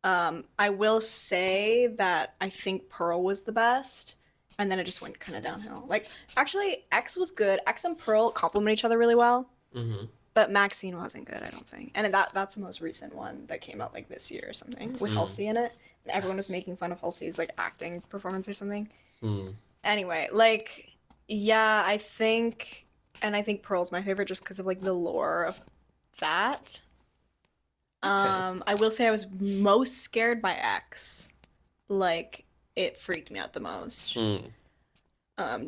I will say that I think Pearl was the best, and then it just went kind of downhill. Like actually X was good. X and Pearl complement each other really well. Mm-hmm. But Maxine wasn't good, I don't think. And that's the most recent one that came out like this year or something with Halsey in it. And everyone was making fun of Halsey's like acting performance or something. Mm. Anyway, like yeah, I think Pearl's my favorite just because of like the lore of that. I will say I was most scared by X. Like it freaked me out the most. Mm.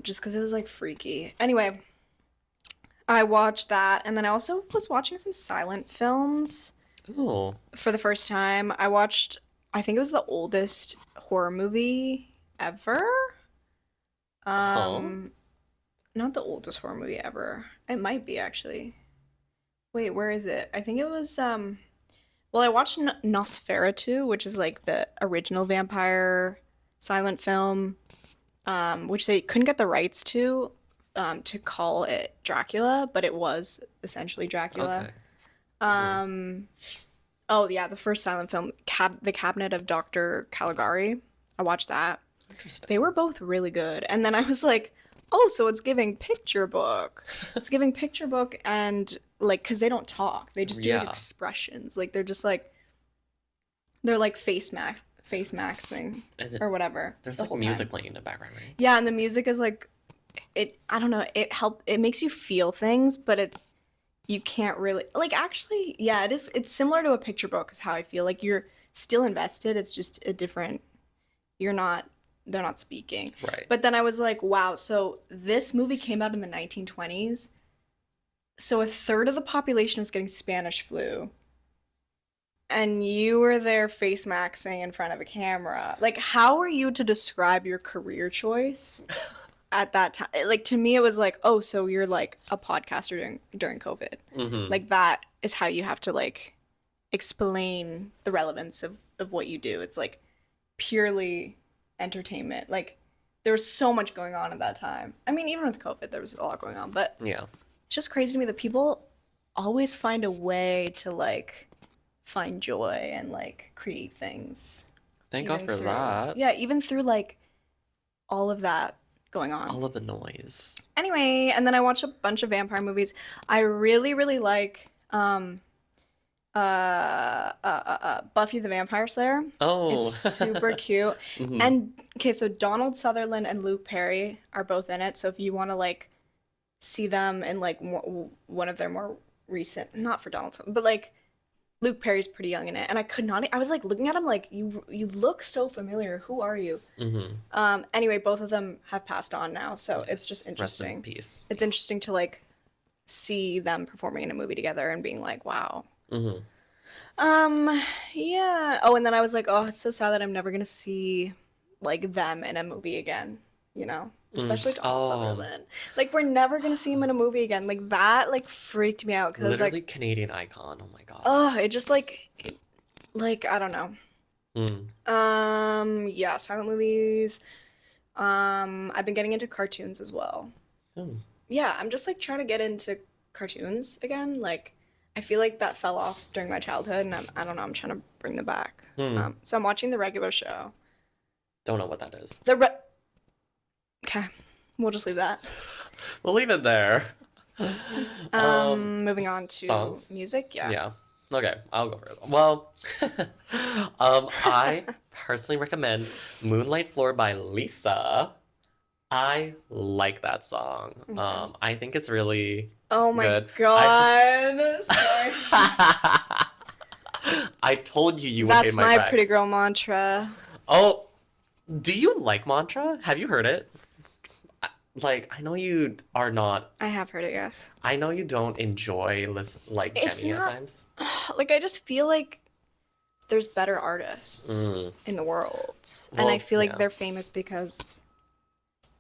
Just because it was like freaky. Anyway, I watched that, and then I also was watching some silent films Oh. for the first time. I think it was the oldest horror movie ever. Not the oldest horror movie ever. It might be actually. Wait, where is it? I think it was well, I watched Nosferatu, which is like the original vampire silent film, which they couldn't get the rights to call it Dracula, but it was essentially Dracula. Okay. Oh yeah, the first silent film, The Cabinet of Dr. Caligari. I watched that. Interesting. They were both really good. And then I was like, oh, so it's giving picture book. It's giving picture book and like, cause they don't talk. They just do like, Yeah. expressions. Like they're like face maxing And or whatever. there's the like whole music time. playing in the background, right? Yeah, and the music is like I don't know, it makes you feel things, but you can't really like actually, yeah, it's similar to a picture book is how I feel. Like you're still invested, it's just a different they're not speaking. Right. But then I was like, wow, so this movie came out in the 1920s. So a third of the population was getting Spanish flu. And you were there face maxing in front of a camera. Like, how are you to describe your career choice at that time? Like, to me, it was like, oh, so you're like a podcaster during COVID. Mm-hmm. Like, that is how you have to like explain the relevance of what you do. It's like purely entertainment. Like, there was so much going on at that time. I mean, even with COVID, there was a lot going on, but Yeah. it's just crazy to me that people always find a way to like find joy and like create things. Thank God even for through- that. Yeah, even through like all of that going on. All of the noise. Anyway, and then I watched a bunch of vampire movies. I really, really like Buffy the Vampire Slayer. Oh. It's super cute. Mhm. And okay, so Donald Sutherland and Luke Perry are both in it. So if you want to like see them in like one of their more recent, not for Donald Sutherland, but like Luke Perry's pretty young in it, and I was like looking at him like you look so familiar. Who are you? Mm-hmm. Anyway, both of them have passed on now, so it's just Rest in interesting. peace. It's interesting to like see them performing in a movie together and being like, wow. Mm-hmm. Yeah. Oh, and then I was like, oh, it's so sad that I'm never gonna see like them in a movie again, you know? Especially Donald Oh. Sutherland. Like we're never gonna see him in a movie again. Like that like freaked me out because I was Literally like, Canadian icon. Oh my God. oh, it just like I don't know. Mm. Yeah, silent movies. I've been getting into cartoons as well. Oh. Yeah, I'm just like trying to get into cartoons again. Like I feel like that fell off during my childhood, and I don't know. I'm trying to bring them back. So I'm watching the regular show. Don't know what that is. Okay, we'll just leave that. We'll leave it there. Moving on to songs? music. Yeah. Yeah. Okay, I'll go first. Well, I personally recommend Moonlight Floor by Lisa. I like that song. I think it's really Oh my good. god. Sorry. I told you you would hate That's my my pretty Rex. girl mantra. Oh, do you like Mantra? Have you heard it? Like, I know you are not. I have heard it, yes. I know you don't enjoy listen like It's Jenny at not times. like I just feel like there's better artists Mm. in the world. And I Well, feel like yeah. they're famous because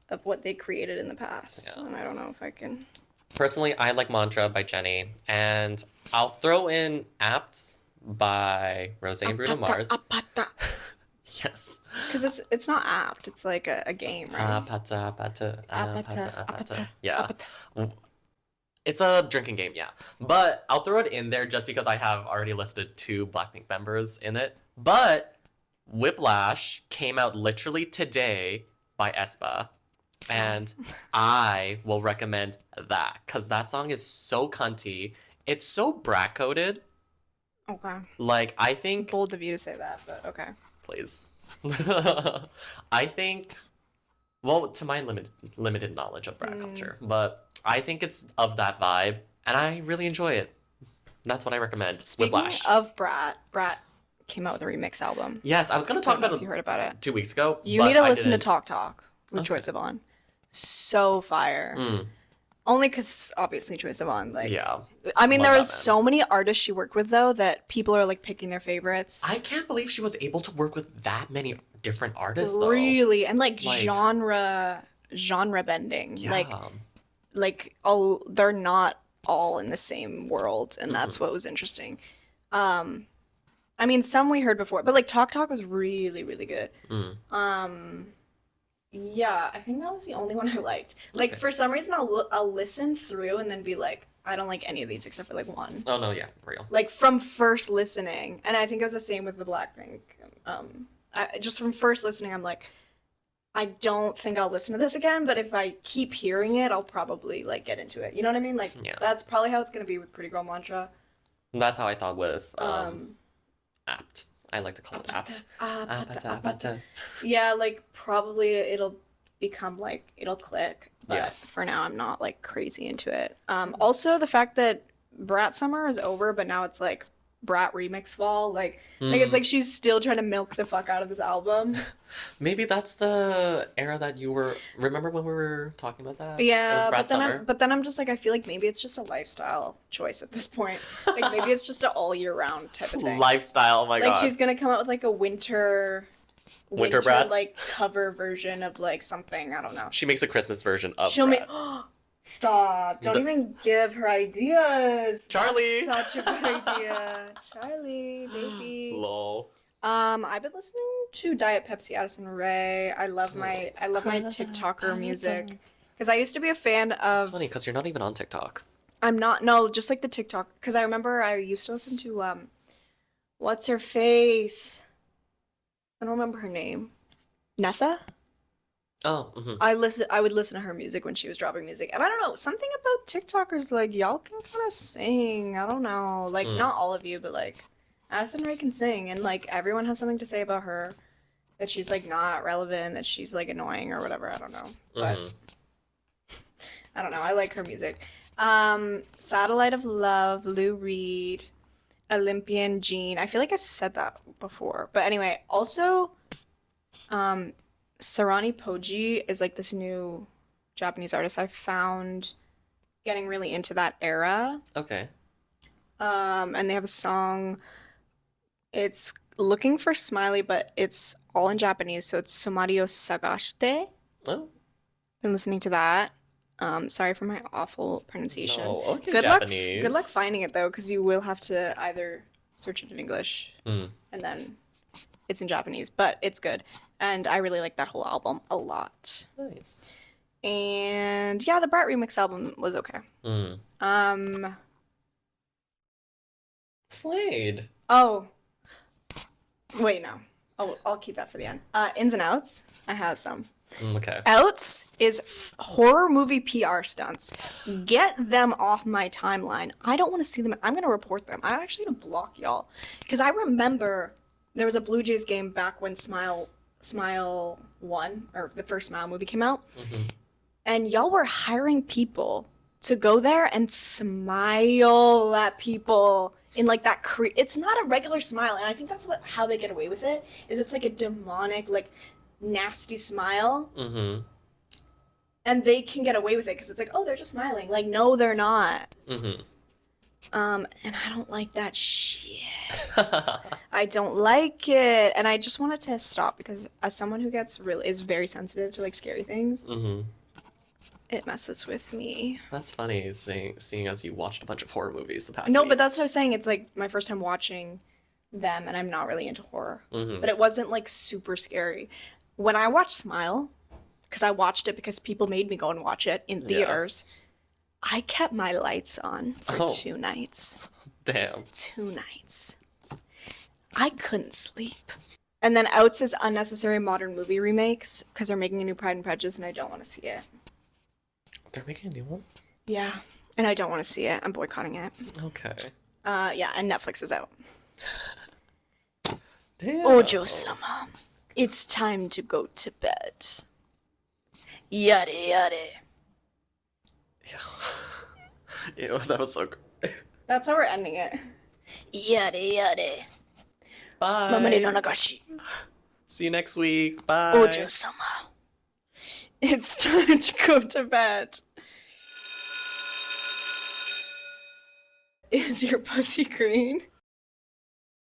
of what they created in the past. Yeah. And I don't know if I can. Personally, I like Mantra by Jenny, and I'll throw in Apt by Rosé and Bruno Mars. Yes. Because it's not apt. It's like a game, right? Apata, apata, Apata, apata, apata. apata, Yeah. apata. It's a drinking game, yeah. But I'll throw it in there just because I have already listed 2 Blackpink members in it. But Whiplash came out literally today by aespa, and I will recommend that because that song is so cunty. It's so brat coded. Okay. Like, I think, Bold of you to say that, but okay. please. I think, well, to my limited knowledge of brat culture, but I think it's of that vibe, and I really enjoy it. That's what I recommend. Speaking Whiplash. of Brat came out with a remix album. Yes, I was gonna talk Don't know about if you heard about it. 2 weeks ago. You but need to I listen to didn't. Talk Talk with Troye Sivan. So fire. Mm, Only because obviously Troye Sivan. Like, yeah, I mean, love there that was man. so many artists she worked with though that people are like picking their favorites. I can't believe she was able to work with that many different artists, though. Really, and like Like- genre bending. Yeah. Like all they're not all in the same world, and that's Mm-hmm. what was interesting. I mean, some we heard before, but like Talk Talk was really, really good. Mm. Yeah, I think that was the only one I liked. Like Okay. for some reason, I'll listen through and then be like, I don't like any of these except for like one. Oh no, yeah, real. Like from first listening, and I think it was the same with the Blackpink. Just from first listening, I'm like, I don't think I'll listen to this again, but if I keep hearing it, I'll probably like get into it. You know what I mean? Like Yeah. that's probably how it's gonna be with Pretty Girl Mantra. That's how I thought with Apt. I like to call it Apt. Apata. Apata. Yeah, like probably it'll become like it'll click, but Yeah. for now I'm not like crazy into it. Also the fact that Brat Summer is over, but now it's like Brat Remix Fall, like it's like she's still trying to milk the fuck out of this album. Maybe that's the era that you were. Remember when we were talking about that? It was Yeah, Brat Summer. but then I'm just like I feel like maybe it's just a lifestyle choice at this point. Like maybe it's just an all year round type of thing. Lifestyle. Oh my Like god. she's gonna come out with like a winter Brats? like cover version of like something, I don't know. She makes a Christmas version of She'll make Brat. Stop. Don't The- even give her ideas. Charlie. Such a good idea. Charlie, baby. Lol. I've been listening to Diet Pepsi Addison Rae. I love my TikToker music. Because I used to be a fan It's of funny because you're not even on TikTok. I'm not no, just like the TikTok because I remember I used to listen to what's her face? I don't remember her name. Nessa? Oh. Mm-hmm. I would listen to her music when she was dropping music. And I don't know, something about TikTokers like y'all can kind of sing. I don't know. Like not all of you, but like Addison Rae can sing and like everyone has something to say about her that she's like not relevant, that she's like annoying or whatever, I don't know. But I don't know. I like her music. Satellite of Love, Lou Reed, Olympian Jean. I feel like I said that before. But anyway, also Sarani Poji is like this new Japanese artist I found getting really into that era. Okay. And they have a song. It's Looking for Smiley, but it's all in Japanese, so it's Somario Sagashite. Oh. Been listening to that. Sorry for my awful pronunciation. No. Okay. Good Japanese. luck finding it though, because you will have to either search it in English Mm. and then it's in Japanese, but it's good. And I really like that whole album a lot. Nice. And yeah, the Brat Remix album was okay. Mm. Slade. Oh. Wait, no. I'll keep that for the end. Ins and Outs. I have some. Okay. Outs is horror movie PR stunts. Get them off my timeline. I don't want to see them. I'm going to report them. I'm actually going to block y'all. Because I remember there was a Blue Jays game back when Smile Smile 1, or the first Smile movie came out, Mm-hmm. and y'all were hiring people to go there and smile at people in like that it's not a regular smile, and I think that's how they get away with it, is it's like a demonic, like nasty smile, Mm-hmm. and they can get away with it because it's like, oh, they're just smiling. Like, no, they're not. Mm-hmm. And I don't like that shit. I don't like it, and I just want it to stop because as someone who is very sensitive to like scary things, Mm-hmm. it messes with me. That's funny, seeing as you watched a bunch of horror movies the past No, week. but that's what I was saying. It's like my first time watching them, and I'm not really into horror. Mm-hmm. But it wasn't like super scary. When I watched Smile, because I watched it because people made me go and watch it in theaters, I kept my lights on for 2 nights. Damn. 2 nights. I couldn't sleep. And then Outs' unnecessary modern movie remakes, because they're making a new Pride and Prejudice, and I don't want to see it. They're making a new one? Yeah, and I don't want to see it. I'm boycotting it. Okay. Yeah, and Netflix is out. Damn. Ojo-sama, it's time to go to bed. Yada yada. Ew, that was so great. That's how we're ending it. Yada yada. Bye. Mamari no nagashi. See you next week. Bye. Ojo-sama. It's time to go to bed. Is your pussy green?